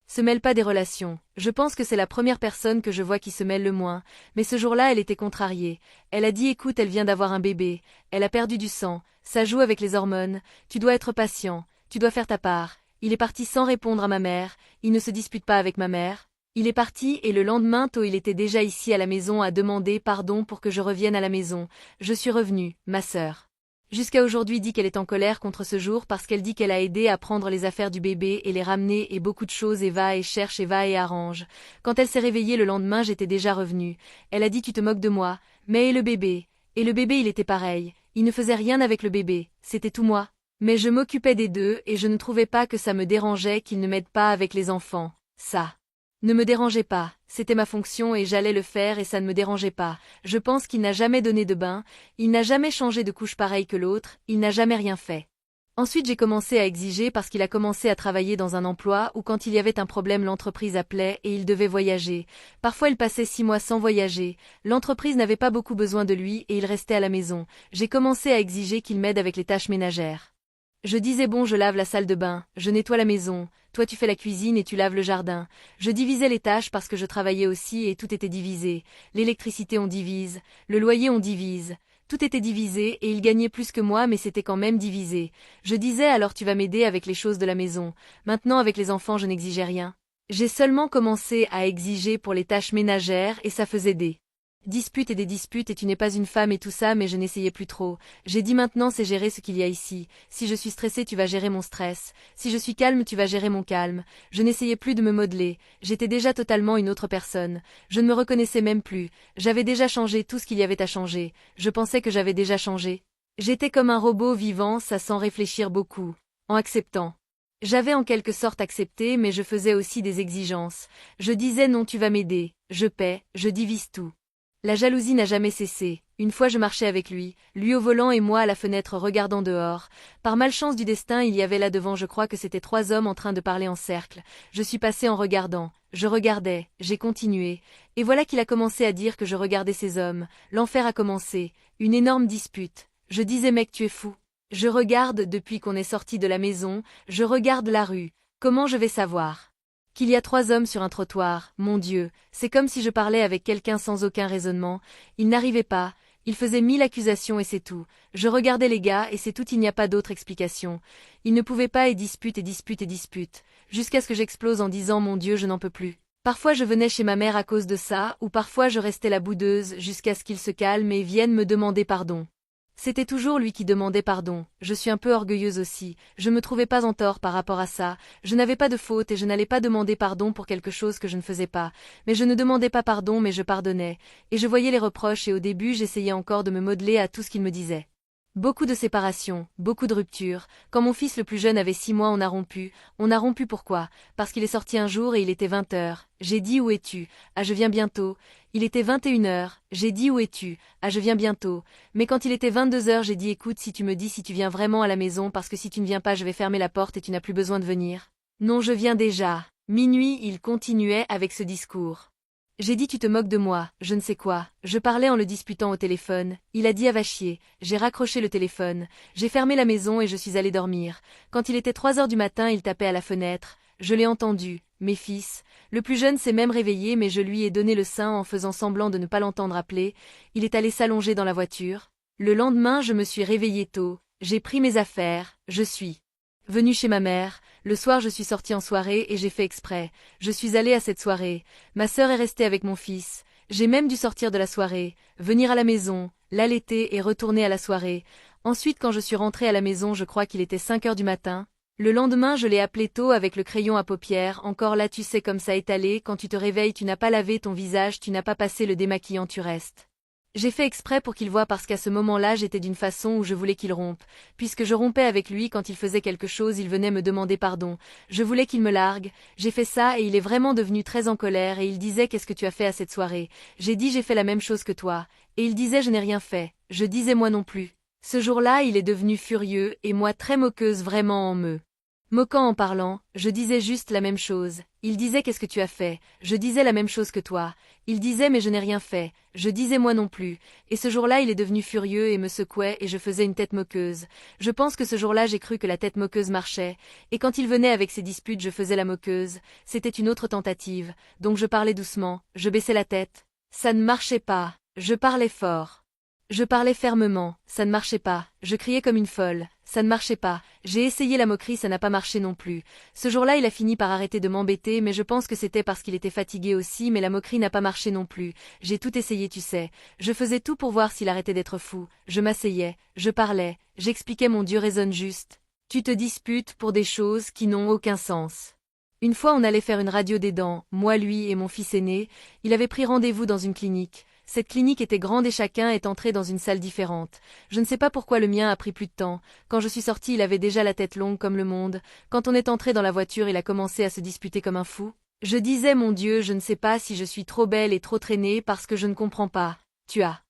se mêle pas des relations. Je pense que c'est la première personne que je vois qui se mêle le moins, mais ce jour-là elle était contrariée. Elle a dit écoute, elle vient d'avoir un bébé, elle a perdu du sang, ça joue avec les hormones, tu dois être patient, tu dois faire ta part. Il est parti sans répondre à ma mère, il ne se dispute pas avec ma mère. Il est parti et le lendemain tôt il était déjà ici à la maison à demander pardon pour que je revienne à la maison. Je suis revenue, ma sœur. Jusqu'à aujourd'hui dit qu'elle est en colère contre ce jour parce qu'elle dit qu'elle a aidé à prendre les affaires du bébé et les ramener et beaucoup de choses et va et cherche et va et arrange. Quand elle s'est réveillée le lendemain j'étais déjà revenue. Elle a dit tu te moques de moi, mais et le bébé? Et le bébé il était pareil, il ne faisait rien avec le bébé, c'était tout moi. Mais je m'occupais des deux et je ne trouvais pas que ça me dérangeait qu'il ne m'aide pas avec les enfants, ça ne me dérangeait pas, c'était ma fonction et j'allais le faire et ça ne me dérangeait pas. Je pense qu'il n'a jamais donné de bain, il n'a jamais changé de couche pareille que l'autre, il n'a jamais rien fait. Ensuite j'ai commencé à exiger parce qu'il a commencé à travailler dans un emploi où quand il y avait un problème l'entreprise appelait et il devait voyager. Parfois il passait 6 mois sans voyager, l'entreprise n'avait pas beaucoup besoin de lui et il restait à la maison. J'ai commencé à exiger qu'il m'aide avec les tâches ménagères. Je disais bon je lave la salle de bain, je nettoie la maison, toi tu fais la cuisine et tu laves le jardin. Je divisais les tâches parce que je travaillais aussi et tout était divisé. L'électricité on divise, le loyer on divise. Tout était divisé et il gagnait plus que moi mais c'était quand même divisé. Je disais alors tu vas m'aider avec les choses de la maison. Maintenant avec les enfants je n'exigeais rien. J'ai seulement commencé à exiger pour les tâches ménagères et ça faisait des disputes et des disputes et tu n'es pas une femme et tout ça mais je n'essayais plus trop. J'ai dit maintenant c'est gérer ce qu'il y a ici. Si je suis stressée tu vas gérer mon stress. Si je suis calme tu vas gérer mon calme. Je n'essayais plus de me modeler. J'étais déjà totalement une autre personne. Je ne me reconnaissais même plus. J'avais déjà changé tout ce qu'il y avait à changer. Je pensais que j'avais déjà changé. J'étais comme un robot vivant ça sans réfléchir beaucoup. En acceptant. J'avais en quelque sorte accepté mais je faisais aussi des exigences. Je disais non tu vas m'aider. Je paie, je divise tout. La jalousie n'a jamais cessé. Une fois je marchais avec lui, lui au volant et moi à la fenêtre regardant dehors. Par malchance du destin il y avait là devant je crois que c'était 3 hommes en train de parler en cercle. Je suis passé en regardant. Je regardais, j'ai continué. Et voilà qu'il a commencé à dire que je regardais ces hommes. L'enfer a commencé. Une énorme dispute. Je disais mec tu es fou. Je regarde depuis qu'on est sorti de la maison, je regarde la rue. Comment je vais savoir qu'il y a 3 hommes sur un trottoir, mon Dieu, c'est comme si je parlais avec quelqu'un sans aucun raisonnement, il n'arrivait pas, il faisait 1000 accusations et c'est tout, je regardais les gars et c'est tout il n'y a pas d'autre explication, il ne pouvait pas et dispute et dispute et dispute, jusqu'à ce que j'explose en disant mon Dieu je n'en peux plus. Parfois je venais chez ma mère à cause de ça, ou parfois je restais la boudeuse jusqu'à ce qu'il se calme et vienne me demander pardon. C'était toujours lui qui demandait pardon, je suis un peu orgueilleuse aussi, je me trouvais pas en tort par rapport à ça, je n'avais pas de faute et je n'allais pas demander pardon pour quelque chose que je ne faisais pas, mais je ne demandais pas pardon mais je pardonnais, et je voyais les reproches et au début j'essayais encore de me modeler à tout ce qu'il me disait. Beaucoup de séparations, beaucoup de ruptures. Quand mon fils le plus jeune avait 6 mois, on a rompu. On a rompu pourquoi? Parce qu'il est sorti un jour et il était 20h. J'ai dit où es-tu? Ah je viens bientôt. Il était 21h. J'ai dit où es-tu? Ah je viens bientôt. Mais quand il était 22h, j'ai dit écoute si tu me dis si tu viens vraiment à la maison parce que si tu ne viens pas je vais fermer la porte et tu n'as plus besoin de venir. Non je viens déjà. Minuit il continuait avec ce discours. J'ai dit tu te moques de moi, je ne sais quoi, je parlais en le disputant au téléphone, il a dit ah va chier, j'ai raccroché le téléphone, j'ai fermé la maison et je suis allée dormir. Quand il était 3h du matin il tapait à la fenêtre, je l'ai entendu, mes fils, le plus jeune s'est même réveillé mais je lui ai donné le sein en faisant semblant de ne pas l'entendre appeler, il est allé s'allonger dans la voiture. Le lendemain je me suis réveillée tôt, j'ai pris mes affaires, je suis venue chez ma mère, le soir je suis sortie en soirée et j'ai fait exprès, je suis allée à cette soirée, ma sœur est restée avec mon fils, j'ai même dû sortir de la soirée, venir à la maison, l'allaiter et retourner à la soirée. Ensuite quand je suis rentrée à la maison je crois qu'il était 5 heures du matin. Le lendemain je l'ai appelé tôt avec le crayon à paupières, encore là tu sais comme ça étalé, quand tu te réveilles tu n'as pas lavé ton visage, tu n'as pas passé le démaquillant tu restes. J'ai fait exprès pour qu'il voie parce qu'à ce moment-là j'étais d'une façon où je voulais qu'il rompe. Puisque je rompais avec lui quand il faisait quelque chose il venait me demander pardon. Je voulais qu'il me largue, j'ai fait ça et il est vraiment devenu très en colère et il disait qu'est-ce que tu as fait à cette soirée. J'ai dit j'ai fait la même chose que toi. Et il disait je n'ai rien fait, je disais moi non plus. Ce jour-là il est devenu furieux et moi très moqueuse vraiment en me moquant en parlant, je disais juste la même chose. Il disait qu'est-ce que tu as fait, je disais la même chose que toi. Il disait mais je n'ai rien fait, je disais moi non plus. Et ce jour-là il est devenu furieux et me secouait et je faisais une tête moqueuse. Je pense que ce jour-là j'ai cru que la tête moqueuse marchait. Et quand il venait avec ses disputes je faisais la moqueuse. C'était une autre tentative. Donc je parlais doucement, je baissais la tête. Ça ne marchait pas, je parlais fort. Je parlais fermement, ça ne marchait pas, je criais comme une folle, ça ne marchait pas, j'ai essayé la moquerie, ça n'a pas marché non plus. Ce jour-là il a fini par arrêter de m'embêter mais je pense que c'était parce qu'il était fatigué aussi mais la moquerie n'a pas marché non plus. J'ai tout essayé tu sais, je faisais tout pour voir s'il arrêtait d'être fou, je m'asseyais, je parlais, j'expliquais mon Dieu raisonne juste. Tu te disputes pour des choses qui n'ont aucun sens. Une fois on allait faire une radio des dents, moi lui et mon fils aîné, il avait pris rendez-vous dans une clinique. Cette clinique était grande et chacun est entré dans une salle différente. Je ne sais pas pourquoi le mien a pris plus de temps. Quand je suis sortie il avait déjà la tête longue comme le monde. Quand on est entré dans la voiture il a commencé à se disputer comme un fou. Je disais mon Dieu je ne sais pas si je suis trop belle et trop traînée parce que je ne comprends pas. Tu as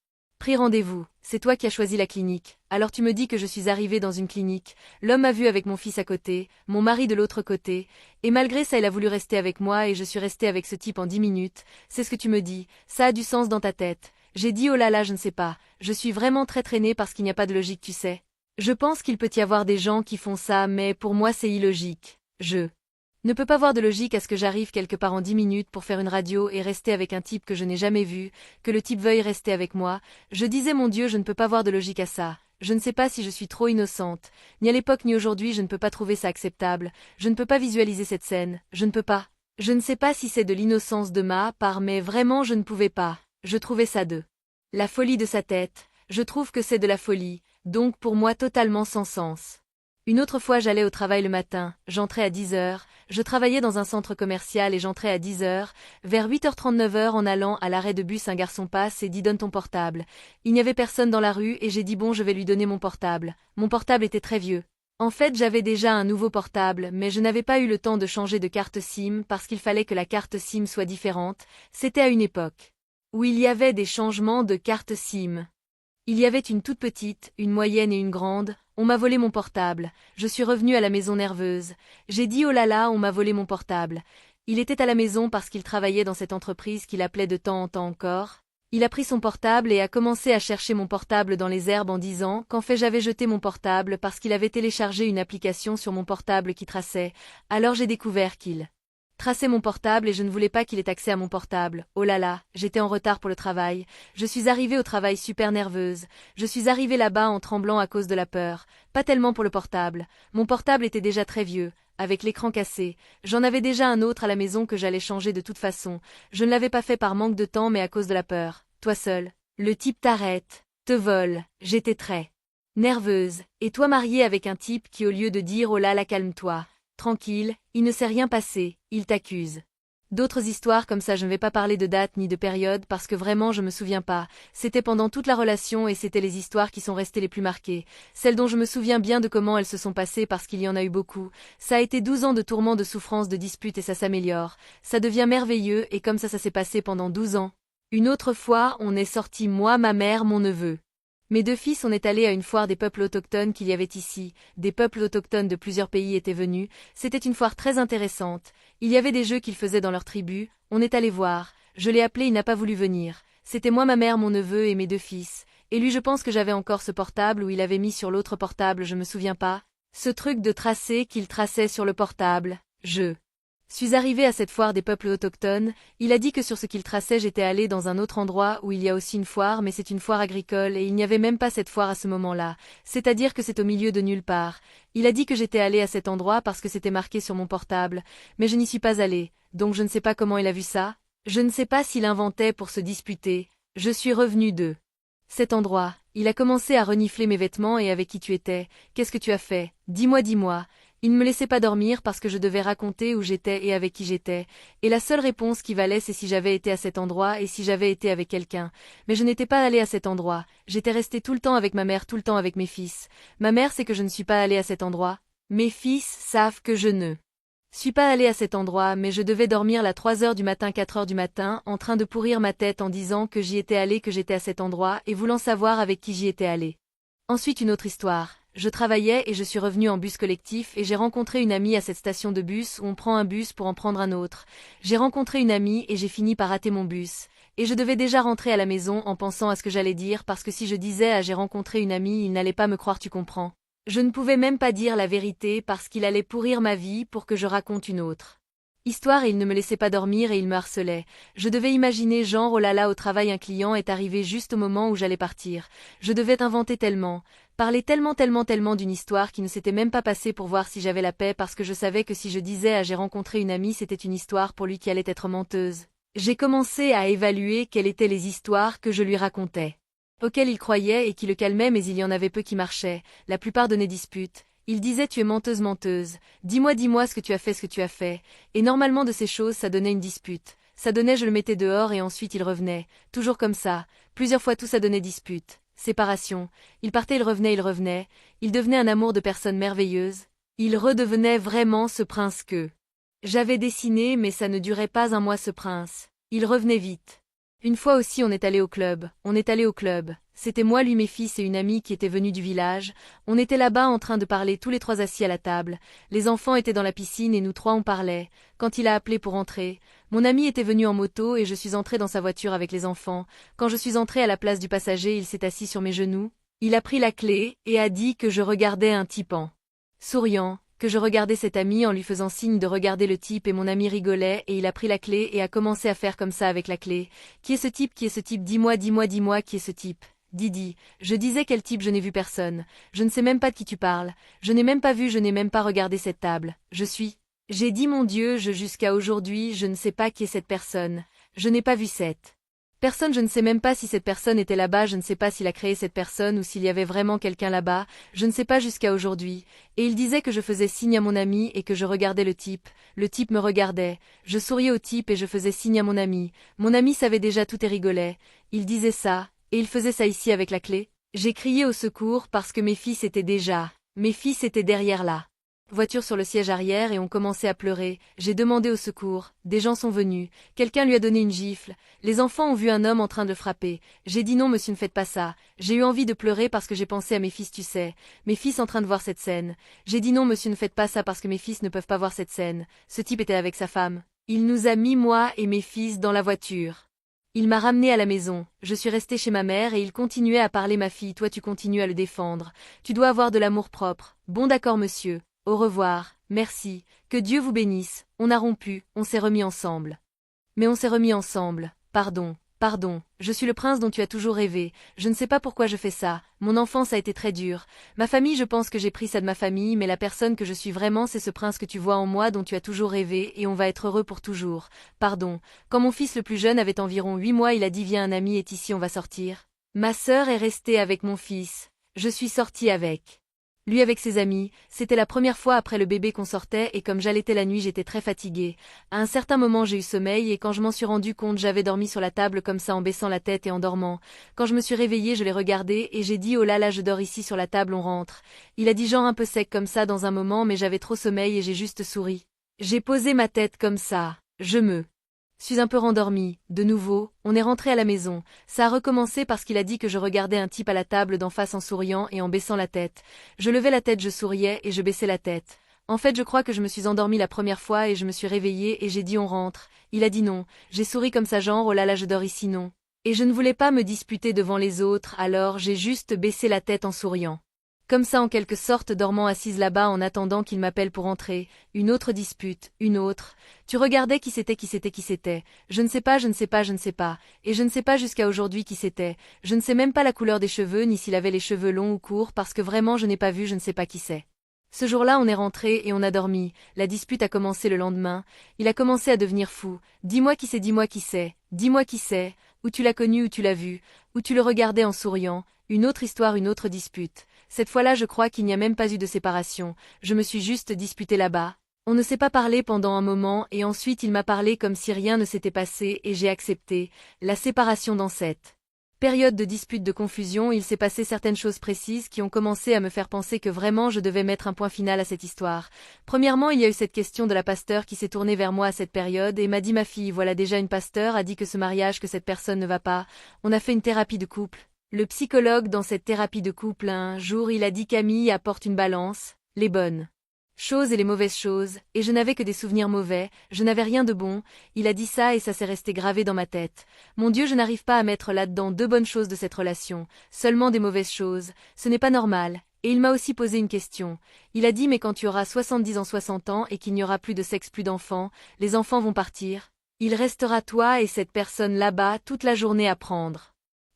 pris rendez-vous, c'est toi qui as choisi la clinique. Alors tu me dis que je suis arrivée dans une clinique, l'homme m'a vu avec mon fils à côté, mon mari de l'autre côté, et malgré ça il a voulu rester avec moi et je suis restée avec ce type en 10 minutes, c'est ce que tu me dis, ça a du sens dans ta tête. J'ai dit oh là là je ne sais pas, je suis vraiment très traînée parce qu'il n'y a pas de logique tu sais. Je pense qu'il peut y avoir des gens qui font ça mais pour moi c'est illogique. Je ne peux pas voir de logique à ce que j'arrive quelque part en 10 minutes pour faire une radio et rester avec un type que je n'ai jamais vu, que le type veuille rester avec moi. Je disais mon Dieu je ne peux pas voir de logique à ça. Je ne sais pas si je suis trop innocente. Ni à l'époque ni aujourd'hui je ne peux pas trouver ça acceptable. Je ne peux pas visualiser cette scène. Je ne peux pas. Je ne sais pas si c'est de l'innocence de ma part mais vraiment je ne pouvais pas. Je trouvais ça de la folie de sa tête. Je trouve que c'est de la folie. Donc pour moi totalement sans sens. Une autre fois j'allais au travail le matin, j'entrais à 10 heures, je travaillais dans un centre commercial et j'entrais à 10 heures, vers 8h30 9h en allant à l'arrêt de bus un garçon passe et dit donne ton portable. Il n'y avait personne dans la rue et j'ai dit bon je vais lui donner mon portable. Mon portable était très vieux. En fait j'avais déjà un nouveau portable mais je n'avais pas eu le temps de changer de carte SIM parce qu'il fallait que la carte SIM soit différente, c'était à une époque où il y avait des changements de carte SIM. Il y avait une toute petite, une moyenne et une grande, on m'a volé mon portable, je suis revenue à la maison nerveuse. J'ai dit oh là là, on m'a volé mon portable. Il était à la maison parce qu'il travaillait dans cette entreprise qu'il appelait de temps en temps encore. Il a pris son portable et a commencé à chercher mon portable dans les herbes en disant qu'en fait j'avais jeté mon portable parce qu'il avait téléchargé une application sur mon portable qui traçait. Alors j'ai découvert qu'il traçait mon portable et je ne voulais pas qu'il ait accès à mon portable. Oh là là, j'étais en retard pour le travail. Je suis arrivée au travail super nerveuse. Je suis arrivée là-bas en tremblant à cause de la peur. Pas tellement pour le portable. Mon portable était déjà très vieux, avec l'écran cassé. J'en avais déjà un autre à la maison que j'allais changer de toute façon. Je ne l'avais pas fait par manque de temps mais à cause de la peur. Toi seul. Le type t'arrête, te vole. J'étais très nerveuse. Et toi mariée avec un type qui au lieu de dire oh là là calme-toi. Tranquille, il ne s'est rien passé, il t'accuse. D'autres histoires comme ça je ne vais pas parler de date ni de période parce que vraiment je me souviens pas, c'était pendant toute la relation et c'était les histoires qui sont restées les plus marquées, celles dont je me souviens bien de comment elles se sont passées parce qu'il y en a eu beaucoup, ça a été 12 ans de tourments, de souffrances, de disputes et ça s'améliore, ça devient merveilleux et comme ça s'est passé pendant 12 ans. Une autre fois on est sortis moi, ma mère, mon neveu. Mes deux fils on est allés à une foire des peuples autochtones qu'il y avait ici, des peuples autochtones de plusieurs pays étaient venus, c'était une foire très intéressante, il y avait des jeux qu'ils faisaient dans leur tribu, on est allé voir, je l'ai appelé il n'a pas voulu venir, c'était moi ma mère mon neveu et mes deux fils, et lui je pense que j'avais encore ce portable où il avait mis sur l'autre portable je me souviens pas, ce truc de tracer qu'il traçait sur le portable, je suis arrivé à cette foire des peuples autochtones, il a dit que sur ce qu'il traçait j'étais allé dans un autre endroit où il y a aussi une foire mais c'est une foire agricole et il n'y avait même pas cette foire à ce moment-là, c'est-à-dire que c'est au milieu de nulle part. Il a dit que j'étais allé à cet endroit parce que c'était marqué sur mon portable, mais je n'y suis pas allé, donc je ne sais pas comment il a vu ça, je ne sais pas s'il inventait pour se disputer, je suis revenu d'eux. Cet endroit. Il a commencé à renifler mes vêtements et avec qui tu étais. Qu'est-ce que tu as fait? Dis-moi, dis-moi. Il ne me laissait pas dormir parce que je devais raconter où j'étais et avec qui j'étais. Et la seule réponse qui valait, c'est si j'avais été à cet endroit et si j'avais été avec quelqu'un. Mais je n'étais pas allée à cet endroit. J'étais restée tout le temps avec ma mère, tout le temps avec mes fils. Ma mère sait que je ne suis pas allée à cet endroit. Mes fils savent que je ne suis pas allée à cet endroit, mais je devais dormir là 3 heures du matin, 4 heures du matin, en train de pourrir ma tête en disant que j'y étais allée, que j'étais à cet endroit, et voulant savoir avec qui j'y étais allée. Ensuite une autre histoire. Je travaillais et je suis revenue en bus collectif et j'ai rencontré une amie à cette station de bus où on prend un bus pour en prendre un autre. J'ai rencontré une amie et j'ai fini par rater mon bus. Et je devais déjà rentrer à la maison en pensant à ce que j'allais dire parce que si je disais à j'ai rencontré une amie, il n'allait pas me croire, tu comprends. Je ne pouvais même pas dire la vérité parce qu'il allait pourrir ma vie pour que je raconte une autre histoire et il ne me laissait pas dormir et il me harcelait. Je devais imaginer genre oh là là au travail un client est arrivé juste au moment où j'allais partir. Je devais inventer tellement, parler tellement d'une histoire qui ne s'était même pas passée pour voir si j'avais la paix parce que je savais que si je disais à j'ai rencontré une amie c'était une histoire pour lui qui allait être menteuse. J'ai commencé à évaluer quelles étaient les histoires que je lui racontais, auxquelles il croyait et qui le calmaient mais il y en avait peu qui marchaient, la plupart donnaient dispute. Il disait tu es menteuse, dis-moi ce que tu as fait, ce que tu as fait. Et normalement de ces choses ça donnait une dispute. Ça donnait je le mettais dehors et ensuite il revenait. Toujours comme ça. Plusieurs fois tout ça donnait dispute. Séparation. Il partait, il revenait, il revenait. Il devenait un amour de personne merveilleuse. Il redevenait vraiment ce prince que j'avais dessiné mais ça ne durait pas un mois ce prince. Il revenait vite. Une fois aussi on est allé au club. C'était moi, lui, mes fils et une amie qui était venue du village. On était là-bas en train de parler tous les trois assis à la table. Les enfants étaient dans la piscine et nous trois on parlait. Quand il a appelé pour entrer, mon ami était venu en moto et je suis entrée dans sa voiture avec les enfants. Quand je suis entrée à la place du passager, il s'est assis sur mes genoux. Il a pris la clé et a dit que je regardais un type en souriant, que je regardais cet ami en lui faisant signe de regarder le type et mon ami rigolait et il a pris la clé et a commencé à faire comme ça avec la clé. Qui est ce type? Qui est ce type? Dis-moi, qui est ce type? Didi, je disais quel type? Je n'ai vu personne. Je ne sais même pas de qui tu parles. Je n'ai même pas vu, je n'ai même pas regardé cette table. J'ai dit mon Dieu, jusqu'à aujourd'hui, je ne sais pas qui est cette personne. Je n'ai pas vu cette personne, je ne sais même pas si cette personne était là-bas, je ne sais pas s'il a créé cette personne ou s'il y avait vraiment quelqu'un là-bas, je ne sais pas jusqu'à aujourd'hui. Et il disait que je faisais signe à mon ami et que je regardais le type me regardait, je souriais au type et je faisais signe à mon ami savait déjà tout et rigolait, il disait ça, et il faisait ça ici avec la clé. J'ai crié au secours parce que mes fils étaient derrière la voiture sur le siège arrière et ont commencé à pleurer. J'ai demandé au secours, des gens sont venus, quelqu'un lui a donné une gifle, les enfants ont vu un homme en train de le frapper. J'ai dit non monsieur ne faites pas ça, j'ai eu envie de pleurer parce que j'ai pensé à mes fils tu sais, mes fils en train de voir cette scène. J'ai dit non monsieur ne faites pas ça parce que mes fils ne peuvent pas voir cette scène, ce type était avec sa femme. Il nous a mis moi et mes fils dans la voiture. Il m'a ramené à la maison, je suis restée chez ma mère et il continuait à parler ma fille toi tu continues à le défendre, tu dois avoir de l'amour propre. Bon d'accord monsieur. Au revoir, merci, que Dieu vous bénisse, on a rompu, on s'est remis ensemble. Mais on s'est remis ensemble, pardon, je suis le prince dont tu as toujours rêvé, je ne sais pas pourquoi je fais ça, mon enfance a été très dure, ma famille je pense que j'ai pris ça de ma famille mais la personne que je suis vraiment c'est ce prince que tu vois en moi dont tu as toujours rêvé et on va être heureux pour toujours, pardon, quand mon fils le plus jeune avait environ 8 mois il a dit viens un ami est ici on va sortir. Ma sœur est restée avec mon fils, je suis sortie avec lui avec ses amis, c'était la première fois après le bébé qu'on sortait et comme j'allaitais la nuit j'étais très fatiguée. À un certain moment j'ai eu sommeil et quand je m'en suis rendu compte j'avais dormi sur la table comme ça en baissant la tête et en dormant. Quand je me suis réveillée je l'ai regardé et j'ai dit oh là là je dors ici sur la table on rentre. Il a dit genre un peu sec comme ça dans un moment mais j'avais trop sommeil et j'ai juste souri. J'ai posé ma tête comme ça, je me suis un peu rendormie. De nouveau, on est rentré à la maison. Ça a recommencé parce qu'il a dit que je regardais un type à la table d'en face en souriant et en baissant la tête. Je levais la tête, je souriais et je baissais la tête. En fait, je crois que je me suis endormie la première fois et je me suis réveillée et j'ai dit on rentre. Il a dit non. J'ai souri comme ça genre oh là là je dors ici non. Et je ne voulais pas me disputer devant les autres alors j'ai juste baissé la tête en souriant. Comme ça en quelque sorte dormant assise là-bas en attendant qu'il m'appelle pour entrer, une autre dispute, une autre. Tu regardais qui c'était. Je ne sais pas, et je ne sais pas jusqu'à aujourd'hui qui c'était. Je ne sais même pas la couleur des cheveux ni s'il avait les cheveux longs ou courts parce que vraiment je n'ai pas vu, je ne sais pas qui c'est. Ce jour-là on est rentré et on a dormi, la dispute a commencé le lendemain, il a commencé à devenir fou. Dis-moi qui c'est. Où tu l'as connu, où tu l'as vu, où tu le regardais en souriant, une autre histoire, une autre dispute. Cette fois-là je crois qu'il n'y a même pas eu de séparation, je me suis juste disputée là-bas. On ne s'est pas parlé pendant un moment et ensuite il m'a parlé comme si rien ne s'était passé et j'ai accepté la séparation dans cette période de dispute, de confusion. Il s'est passé certaines choses précises qui ont commencé à me faire penser que vraiment je devais mettre un point final à cette histoire. Premièrement, il y a eu cette question de la pasteur qui s'est tournée vers moi à cette période et m'a dit: ma fille, voilà déjà une pasteur a dit que ce mariage, que cette personne ne va pas. On a fait une thérapie de couple. Le psychologue dans cette thérapie de couple, un jour il a dit: Camille, apporte une balance, les bonnes choses et les mauvaises choses, et je n'avais que des souvenirs mauvais, je n'avais rien de bon. Il a dit ça et ça s'est resté gravé dans ma tête. Mon Dieu, je n'arrive pas à mettre là-dedans deux bonnes choses de cette relation, seulement des mauvaises choses, ce n'est pas normal. Et il m'a aussi posé une question. Il a dit: mais quand tu auras 70 ans, 60 ans et qu'il n'y aura plus de sexe, plus d'enfants, les enfants vont partir. Il restera toi et cette personne là-bas toute la journée à prendre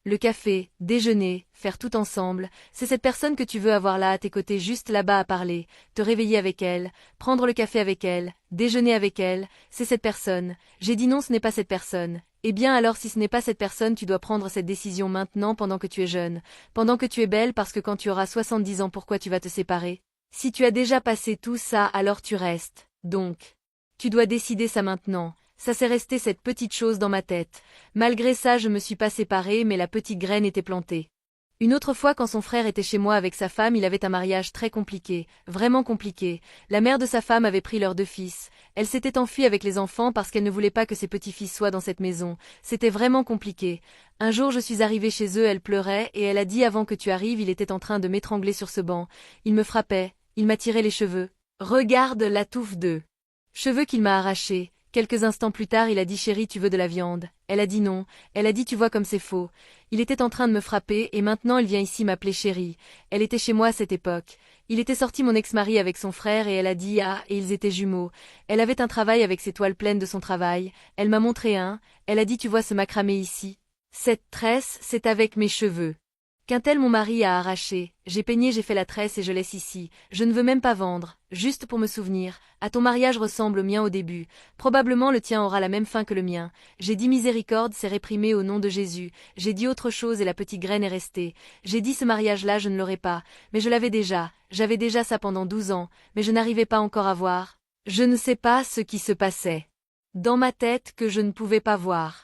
le café, déjeuner, faire tout ensemble. C'est cette personne que tu veux avoir là à tes côtés, juste là-bas à parler, te réveiller avec elle, prendre le café avec elle, déjeuner avec elle, c'est cette personne. J'ai dit non, ce n'est pas cette personne. Eh bien alors, si ce n'est pas cette personne, tu dois prendre cette décision maintenant, pendant que tu es jeune, pendant que tu es belle, parce que quand tu auras 70 ans, pourquoi tu vas te séparer? Si tu as déjà passé tout ça, alors tu restes. Donc, tu dois décider ça maintenant. Ça s'est resté cette petite chose dans ma tête. Malgré ça, je me suis pas séparée, mais la petite graine était plantée. Une autre fois, quand son frère était chez moi avec sa femme, il avait un mariage très compliqué, vraiment compliqué. La mère de sa femme avait pris leurs deux fils. Elle s'était enfuie avec les enfants parce qu'elle ne voulait pas que ses petits-fils soient dans cette maison. C'était vraiment compliqué. Un jour, je suis arrivée chez eux, elle pleurait et elle a dit: avant que tu arrives, il était en train de m'étrangler sur ce banc. Il me frappait, il m'a tiré les cheveux. Regarde la touffe de cheveux qu'il m'a arrachés. Quelques instants plus tard, il a dit: chérie, tu veux de la viande? Elle a dit non. Elle a dit: tu vois comme c'est faux. Il était en train de me frapper et maintenant il vient ici m'appeler chérie. Elle était chez moi à cette époque. Il était sorti, mon ex-mari, avec son frère et elle a dit: ah, et ils étaient jumeaux. Elle avait un travail avec ses toiles pleines de son travail. Elle m'a montré un. Elle a dit: tu vois ce macramé ici? Cette tresse, c'est avec mes cheveux qu'un tel mon mari a arraché. J'ai peigné, j'ai fait la tresse et je laisse ici. Je ne veux même pas vendre, juste pour me souvenir. À ton mariage ressemble au mien au début. Probablement le tien aura la même fin que le mien. J'ai dit: miséricorde, c'est réprimé au nom de Jésus. J'ai dit autre chose et la petite graine est restée. J'ai dit: ce mariage-là, je ne l'aurai pas. Mais je l'avais déjà. J'avais déjà ça pendant 12 ans, mais je n'arrivais pas encore à voir. Je ne sais pas ce qui se passait dans ma tête que je ne pouvais pas voir.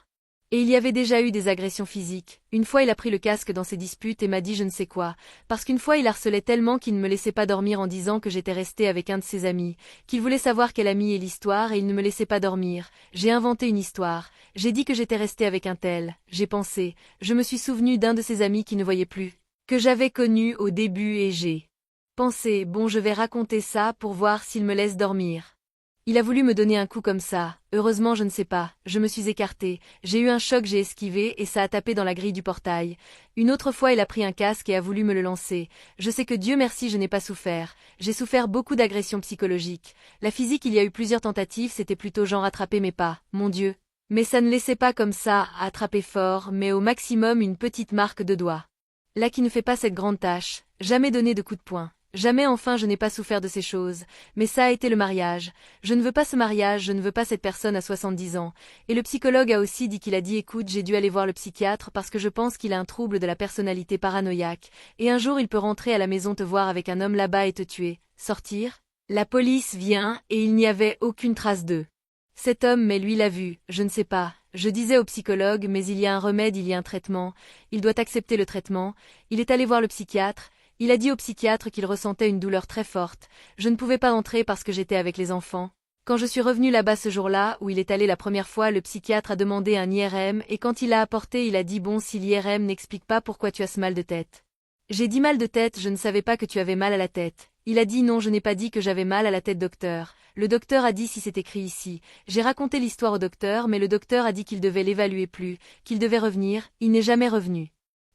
Et il y avait déjà eu des agressions physiques. Une fois il a pris le casque dans ses disputes et m'a dit je ne sais quoi, parce qu'une fois il harcelait tellement qu'il ne me laissait pas dormir en disant que j'étais restée avec un de ses amis, qu'il voulait savoir quel ami est l'histoire et il ne me laissait pas dormir. J'ai inventé une histoire, j'ai dit que j'étais restée avec un tel, j'ai pensé, je me suis souvenue d'un de ses amis qui ne voyait plus, que j'avais connu au début et j'ai pensé, bon, je vais raconter ça pour voir s'il me laisse dormir. Il a voulu me donner un coup comme ça, heureusement je ne sais pas, je me suis écartée, j'ai eu un choc, j'ai esquivé et ça a tapé dans la grille du portail. Une autre fois il a pris un casque et a voulu me le lancer. Je sais que Dieu merci je n'ai pas souffert. J'ai souffert beaucoup d'agressions psychologiques. La physique, il y a eu plusieurs tentatives, c'était plutôt genre attraper mes pas, mon Dieu. Mais ça ne laissait pas comme ça, attraper fort, mais au maximum une petite marque de doigt. Là qui ne fait pas cette grande tâche, jamais donné de coup de poing. Jamais, enfin, je n'ai pas souffert de ces choses, mais ça a été le mariage. Je ne veux pas ce mariage, je ne veux pas cette personne à 70 ans. Et le psychologue a aussi dit qu'il a dit: écoute, j'ai dû aller voir le psychiatre parce que je pense qu'il a un trouble de la personnalité paranoïaque, et un jour il peut rentrer à la maison te voir avec un homme là-bas et te tuer. Sortir? La police vient et il n'y avait aucune trace d'eux. Cet homme, mais lui l'a vu, je ne sais pas. Je disais au psychologue: mais il y a un remède, il y a un traitement, il doit accepter le traitement. Il est allé voir le psychiatre. Il a dit au psychiatre qu'il ressentait une douleur très forte. Je ne pouvais pas entrer parce que j'étais avec les enfants. Quand je suis revenue là-bas ce jour-là, où il est allé la première fois, le psychiatre a demandé un IRM et quand il l'a apporté, il a dit: bon, si l'IRM n'explique pas pourquoi tu as ce mal de tête. J'ai dit: mal de tête, je ne savais pas que tu avais mal à la tête. Il a dit: non, je n'ai pas dit que j'avais mal à la tête, docteur. Le docteur a dit si c'est écrit ici. J'ai raconté l'histoire au docteur, mais le docteur a dit qu'il devait l'évaluer plus, qu'il devait revenir, il n'est jamais revenu.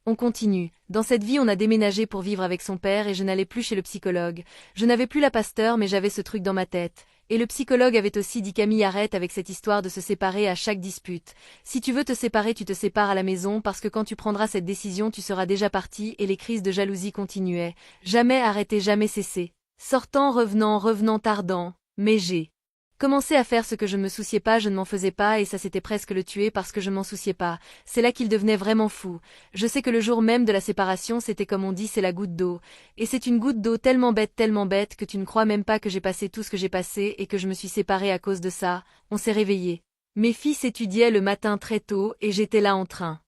On continue. Dans cette vie, on a déménagé pour vivre avec son père et je n'allais plus chez le psychologue. Je n'avais plus la pasteur, mais j'avais ce truc dans ma tête. Et le psychologue avait aussi dit: Camille, arrête avec cette histoire de se séparer à chaque dispute. Si tu veux te séparer, tu te sépares à la maison parce que quand tu prendras cette décision, tu seras déjà parti. Et les crises de jalousie continuaient. Jamais arrêter, jamais cesser. Sortant, revenant, revenant, tardant. Mais j'ai Commencer à faire ce que je ne me souciais pas, je ne m'en faisais pas et ça c'était presque le tuer parce que je m'en souciais pas. C'est là qu'il devenait vraiment fou. Je sais que le jour même de la séparation c'était comme on dit c'est la goutte d'eau. Et c'est une goutte d'eau tellement bête que tu ne crois même pas que j'ai passé tout ce que j'ai passé et que je me suis séparée à cause de ça. On s'est réveillés. Mes fils étudiaient le matin très tôt et j'étais là en train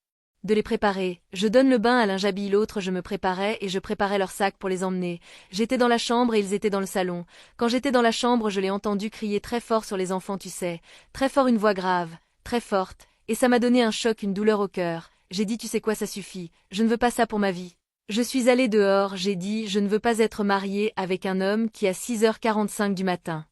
de les préparer. Je donne le bain à l'un, j'habille l'autre, je me préparais et je préparais leurs sacs pour les emmener. J'étais dans la chambre et ils étaient dans le salon. Quand j'étais dans la chambre, je l'ai entendu crier très fort sur les enfants, tu sais. Très fort, une voix grave, très forte, et ça m'a donné un choc, une douleur au cœur. J'ai dit tu sais quoi, ça suffit, je ne veux pas ça pour ma vie. Je suis allée dehors, j'ai dit je ne veux pas être mariée avec un homme qui à 6h45 du matin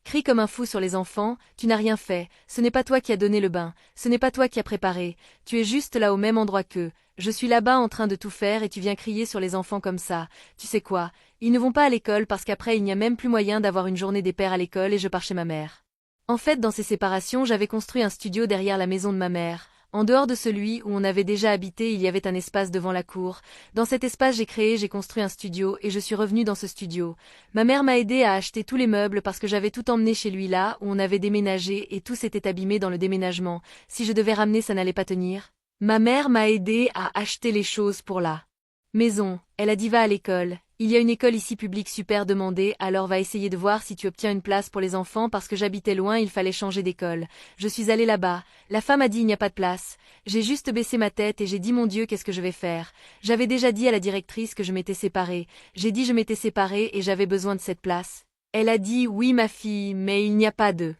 crie comme un fou sur les enfants, tu n'as rien fait, ce n'est pas toi qui as donné le bain, ce n'est pas toi qui as préparé, tu es juste là au même endroit qu'eux, je suis là-bas en train de tout faire et tu viens crier sur les enfants comme ça, tu sais quoi, ils ne vont pas à l'école parce qu'après il n'y a même plus moyen d'avoir une journée des pères à l'école et je pars chez ma mère. En fait dans ces séparations j'avais construit un studio derrière la maison de ma mère. En dehors de celui où on avait déjà habité, il y avait un espace devant la cour. Dans cet espace, j'ai construit un studio et je suis revenue dans ce studio. Ma mère m'a aidé à acheter tous les meubles parce que j'avais tout emmené chez lui là où on avait déménagé et tout s'était abîmé dans le déménagement. Si je devais ramener, ça n'allait pas tenir. Ma mère m'a aidé à acheter les choses pour la maison. Elle a dit va à l'école. Il y a une école ici publique super demandée, alors va essayer de voir si tu obtiens une place pour les enfants parce que j'habitais loin, il fallait changer d'école. Je suis allée là-bas. La femme a dit il n'y a pas de place. J'ai juste baissé ma tête et j'ai dit mon Dieu qu'est-ce que je vais faire. J'avais déjà dit à la directrice que je m'étais séparée. J'ai dit je m'étais séparée et j'avais besoin de cette place. Elle a dit oui ma fille, mais il n'y a pas de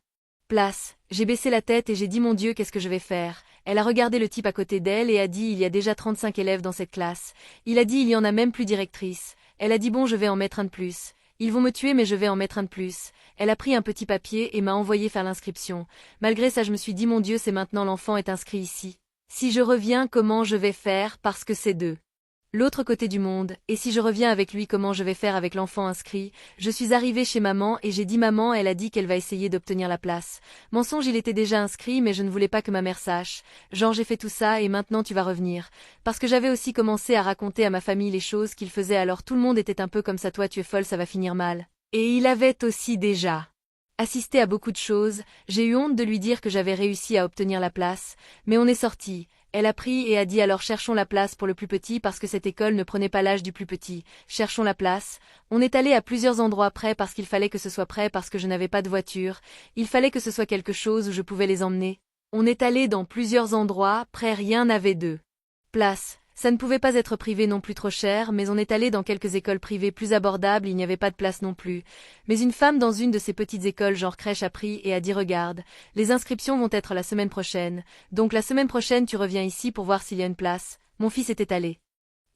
place. J'ai baissé la tête et j'ai dit mon Dieu qu'est-ce que je vais faire. Elle a regardé le type à côté d'elle et a dit il y a déjà 35 élèves dans cette classe. Il a dit il y en a même plus directrice. Elle a dit bon je vais en mettre un de plus. Ils vont me tuer mais je vais en mettre un de plus. Elle a pris un petit papier et m'a envoyé faire l'inscription. Malgré ça je me suis dit mon Dieu c'est maintenant l'enfant est inscrit ici. Si je reviens comment je vais faire parce que c'est de l'autre côté du monde, et si je reviens avec lui comment je vais faire avec l'enfant inscrit. Je suis arrivée chez maman et j'ai dit maman, elle a dit qu'elle va essayer d'obtenir la place. Mensonge, il était déjà inscrit mais je ne voulais pas que ma mère sache. Genre j'ai fait tout ça et maintenant tu vas revenir. Parce que j'avais aussi commencé à raconter à ma famille les choses qu'il faisait alors tout le monde était un peu comme ça, toi tu es folle, ça va finir mal. Et il avait aussi déjà assisté à beaucoup de choses, j'ai eu honte de lui dire que j'avais réussi à obtenir la place, mais on est sorti. Elle a pris et a dit alors cherchons la place pour le plus petit parce que cette école ne prenait pas l'âge du plus petit. Cherchons la place. On est allé à plusieurs endroits près parce qu'il fallait que ce soit prêt parce que je n'avais pas de voiture. Il fallait que ce soit quelque chose où je pouvais les emmener. On est allé dans plusieurs endroits près, rien n'avait de place. Ça ne pouvait pas être privé non plus trop cher, mais on est allé dans quelques écoles privées plus abordables, il n'y avait pas de place non plus. Mais une femme dans une de ces petites écoles genre crèche a pris et a dit regarde, les inscriptions vont être la semaine prochaine, donc la semaine prochaine tu reviens ici pour voir s'il y a une place. Mon fils était allé.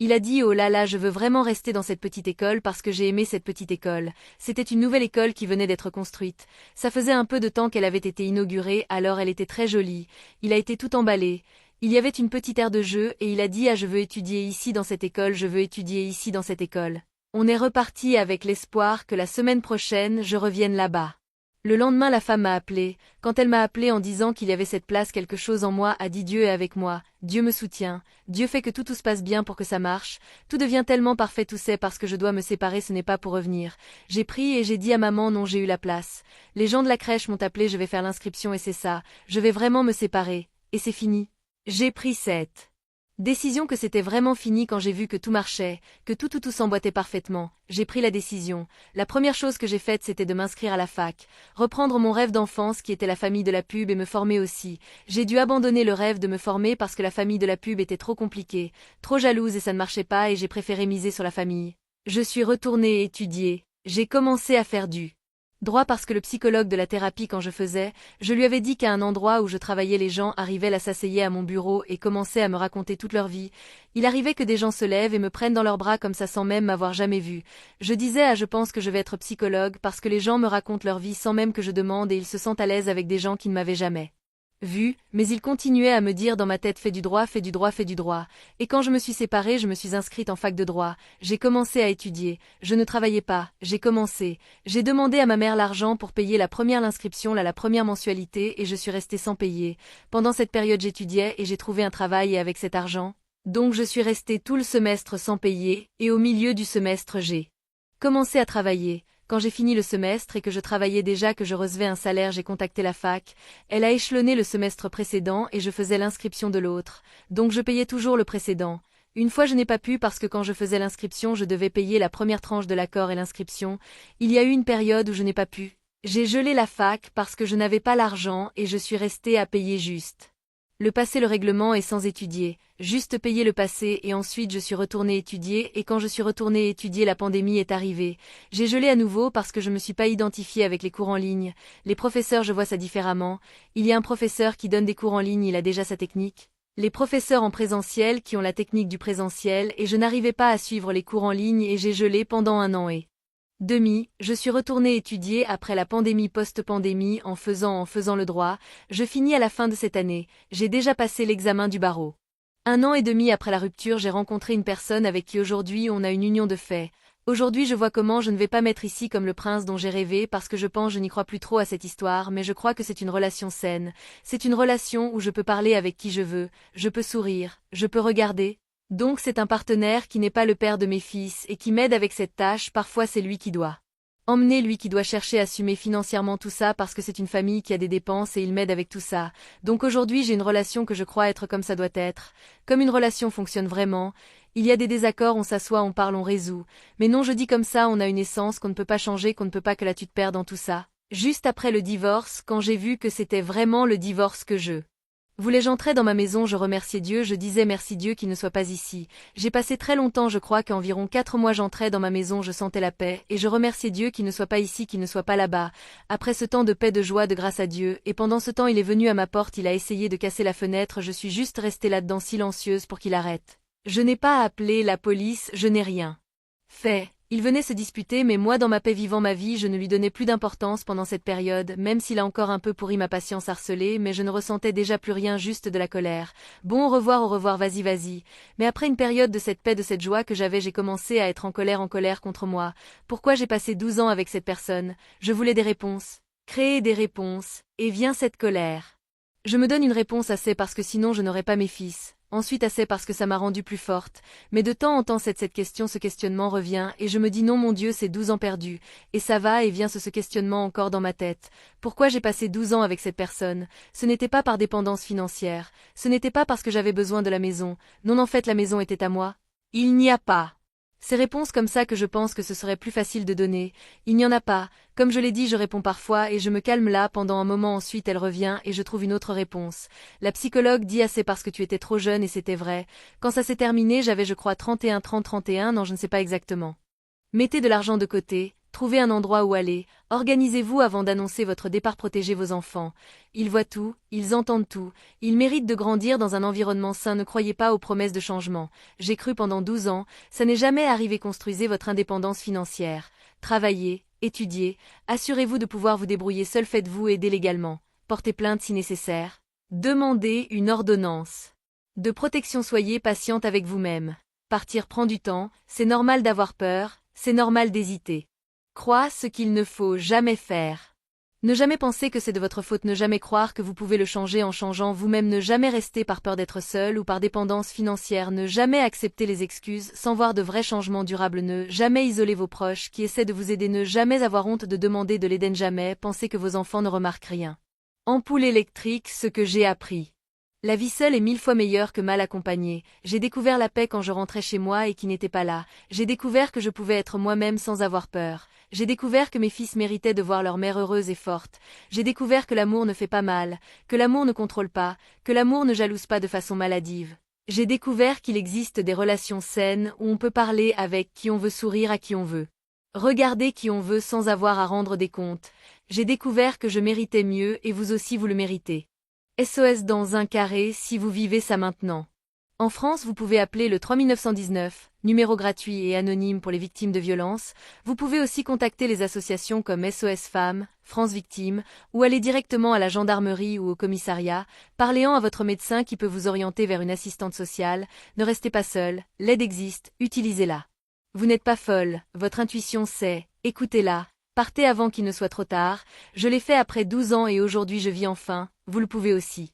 Il a dit oh là là je veux vraiment rester dans cette petite école parce que j'ai aimé cette petite école. C'était une nouvelle école qui venait d'être construite. Ça faisait un peu de temps qu'elle avait été inaugurée alors elle était très jolie. Il a été tout emballé. Il y avait une petite aire de jeu et il a dit ah je veux étudier ici dans cette école, je veux étudier ici dans cette école. On est reparti avec l'espoir que la semaine prochaine je revienne là-bas. Le lendemain la femme m'a appelé. Quand elle m'a appelé en disant qu'il y avait cette place, quelque chose en moi a dit Dieu est avec moi, Dieu me soutient, Dieu fait que tout se passe bien pour que ça marche, tout devient tellement parfait, tout c'est parce que je dois me séparer, ce n'est pas pour revenir. J'ai pris et j'ai dit à maman non j'ai eu la place. Les gens de la crèche m'ont appelé, je vais faire l'inscription et c'est ça, je vais vraiment me séparer, et c'est fini. J'ai pris cette décision que c'était vraiment fini quand j'ai vu que tout marchait, que tout s'emboîtait parfaitement. J'ai pris la décision. La première chose que j'ai faite c'était de m'inscrire à la fac, reprendre mon rêve d'enfance qui était la famille de la pub et me former aussi. J'ai dû abandonner le rêve de me former parce que la famille de la pub était trop compliquée, trop jalouse et ça ne marchait pas et j'ai préféré miser sur la famille. Je suis retournée étudier. J'ai commencé à faire du droit parce que le psychologue de la thérapie quand je faisais, je lui avais dit qu'à un endroit où je travaillais les gens arrivaient là s'asseyaient à mon bureau et commençaient à me raconter toute leur vie. Il arrivait que des gens se lèvent et me prennent dans leurs bras comme ça sans même m'avoir jamais vu. Je disais je pense que je vais être psychologue parce que les gens me racontent leur vie sans même que je demande et ils se sentent à l'aise avec des gens qui ne m'avaient jamais vu, mais il continuait à me dire dans ma tête fais du droit, fais du droit, fais du droit. Et quand je me suis séparée, je me suis inscrite en fac de droit, j'ai commencé à étudier, je ne travaillais pas, j'ai commencé, j'ai demandé à ma mère l'argent pour payer la première inscription, la première mensualité et je suis restée sans payer. Pendant cette période j'étudiais et j'ai trouvé un travail et avec cet argent, donc je suis restée tout le semestre sans payer et au milieu du semestre j'ai commencé à travailler. Quand j'ai fini le semestre et que je travaillais déjà que je recevais un salaire, j'ai contacté la fac. Elle a échelonné le semestre précédent et je faisais l'inscription de l'autre. Donc je payais toujours le précédent. Une fois je n'ai pas pu parce que quand je faisais l'inscription je devais payer la première tranche de l'accord et l'inscription. Il y a eu une période où je n'ai pas pu. J'ai gelé la fac parce que je n'avais pas l'argent et je suis restée à payer juste. Le passé le règlement est sans étudier, juste payer le passé et ensuite je suis retournée étudier et quand je suis retournée étudier la pandémie est arrivée. J'ai gelé à nouveau parce que je me suis pas identifiée avec les cours en ligne. Les professeurs je vois ça différemment. Il y a un professeur qui donne des cours en ligne, il a déjà sa technique. Les professeurs en présentiel qui ont la technique du présentiel et je n'arrivais pas à suivre les cours en ligne et j'ai gelé pendant 1 an et demi, je suis retournée étudier après la pandémie post-pandémie en faisant le droit, je finis à la fin de cette année, j'ai déjà passé l'examen du barreau. 1 an et demi après la rupture j'ai rencontré une personne avec qui aujourd'hui on a une union de fait. Aujourd'hui je vois comment je ne vais pas m'être ici comme le prince dont j'ai rêvé parce que je pense je n'y crois plus trop à cette histoire mais je crois que c'est une relation saine. C'est une relation où je peux parler avec qui je veux, je peux sourire, je peux regarder. Donc c'est un partenaire qui n'est pas le père de mes fils et qui m'aide avec cette tâche, parfois c'est lui qui doit emmener, lui qui doit chercher à assumer financièrement tout ça parce que c'est une famille qui a des dépenses et il m'aide avec tout ça. Donc aujourd'hui j'ai une relation que je crois être comme ça doit être, comme une relation fonctionne vraiment. Il y a des désaccords, on s'assoit, on parle, on résout. Mais non, je dis comme ça, on a une essence qu'on ne peut pas changer, qu'on ne peut pas que là tu te perds dans tout ça. Juste après le divorce, quand j'ai vu que c'était vraiment le divorce que je voulais, j'entrais dans ma maison, je remerciais Dieu, je disais merci Dieu qu'il ne soit pas ici. J'ai passé très longtemps, je crois qu'environ 4 mois j'entrais dans ma maison, je sentais la paix, et je remerciais Dieu qu'il ne soit pas ici, qu'il ne soit pas là-bas. Après ce temps de paix, de joie, de grâce à Dieu, et pendant ce temps il est venu à ma porte, il a essayé de casser la fenêtre, je suis juste restée là-dedans silencieuse pour qu'il arrête. Je n'ai pas appelé la police, je n'ai rien fait. Il venait se disputer mais moi dans ma paix vivant ma vie je ne lui donnais plus d'importance pendant cette période, même s'il a encore un peu pourri ma patience harcelée mais je ne ressentais déjà plus rien, juste de la colère. Bon au revoir vas-y. Mais après une période de cette paix, de cette joie que j'avais, j'ai commencé à être en colère contre moi. Pourquoi j'ai passé 12 ans avec cette personne? Je voulais des réponses. Créer des réponses, et vient cette colère. Je me donne une réponse assez parce que sinon je n'aurais pas mes fils. Ensuite assez parce que ça m'a rendue plus forte, mais de temps en temps cette question, ce questionnement revient, et je me dis non mon Dieu c'est 12 ans perdus, et ça va et vient ce questionnement encore dans ma tête. Pourquoi j'ai passé 12 ans avec cette personne? Ce n'était pas par dépendance financière, ce n'était pas parce que j'avais besoin de la maison, non en fait la maison était à moi. Il n'y a pas. Ces réponses comme ça que je pense que ce serait plus facile de donner, il n'y en a pas. Comme je l'ai dit, je réponds parfois et je me calme là pendant un moment, ensuite elle revient et je trouve une autre réponse. La psychologue dit c'est parce que tu étais trop jeune et c'était vrai. Quand ça s'est terminé, j'avais je crois 31, non je ne sais pas exactement. Mettez de l'argent de côté, trouvez un endroit où aller, organisez-vous avant d'annoncer votre départ, protégez vos enfants. Ils voient tout, ils entendent tout, ils méritent de grandir dans un environnement sain, ne croyez pas aux promesses de changement. J'ai cru pendant 12 ans, ça n'est jamais arrivé, construisez votre indépendance financière. Travaillez, étudiez, assurez-vous de pouvoir vous débrouiller seul, faites-vous aider légalement. Portez plainte si nécessaire. Demandez une ordonnance de protection, soyez patiente avec vous-même. Partir prend du temps, c'est normal d'avoir peur, c'est normal d'hésiter. Crois ce qu'il ne faut jamais faire. Ne jamais penser que c'est de votre faute, ne jamais croire que vous pouvez le changer en changeant vous-même, ne jamais rester par peur d'être seul ou par dépendance financière, ne jamais accepter les excuses sans voir de vrais changements durables, ne jamais isoler vos proches qui essaient de vous aider, ne jamais avoir honte de demander de l'aide, ne jamais penser que vos enfants ne remarquent rien. Ampoule électrique, ce que j'ai appris. La vie seule est 1000 fois meilleure que mal accompagnée. J'ai découvert la paix quand je rentrais chez moi et qui n'était pas là. J'ai découvert que je pouvais être moi-même sans avoir peur. J'ai découvert que mes fils méritaient de voir leur mère heureuse et forte. J'ai découvert que l'amour ne fait pas mal, que l'amour ne contrôle pas, que l'amour ne jalouse pas de façon maladive. J'ai découvert qu'il existe des relations saines où on peut parler avec qui on veut, sourire à qui on veut, regarder qui on veut sans avoir à rendre des comptes. J'ai découvert que je méritais mieux et vous aussi vous le méritez. SOS dans un carré si vous vivez ça maintenant. En France, vous pouvez appeler le 3919, numéro gratuit et anonyme pour les victimes de violences. Vous pouvez aussi contacter les associations comme SOS Femmes, France Victimes, ou aller directement à la gendarmerie ou au commissariat, parlez-en à votre médecin qui peut vous orienter vers une assistante sociale. Ne restez pas seul, l'aide existe, utilisez-la. Vous n'êtes pas folle, votre intuition sait, écoutez-la. Partez avant qu'il ne soit trop tard, je l'ai fait après 12 ans et aujourd'hui je vis enfin, vous le pouvez aussi.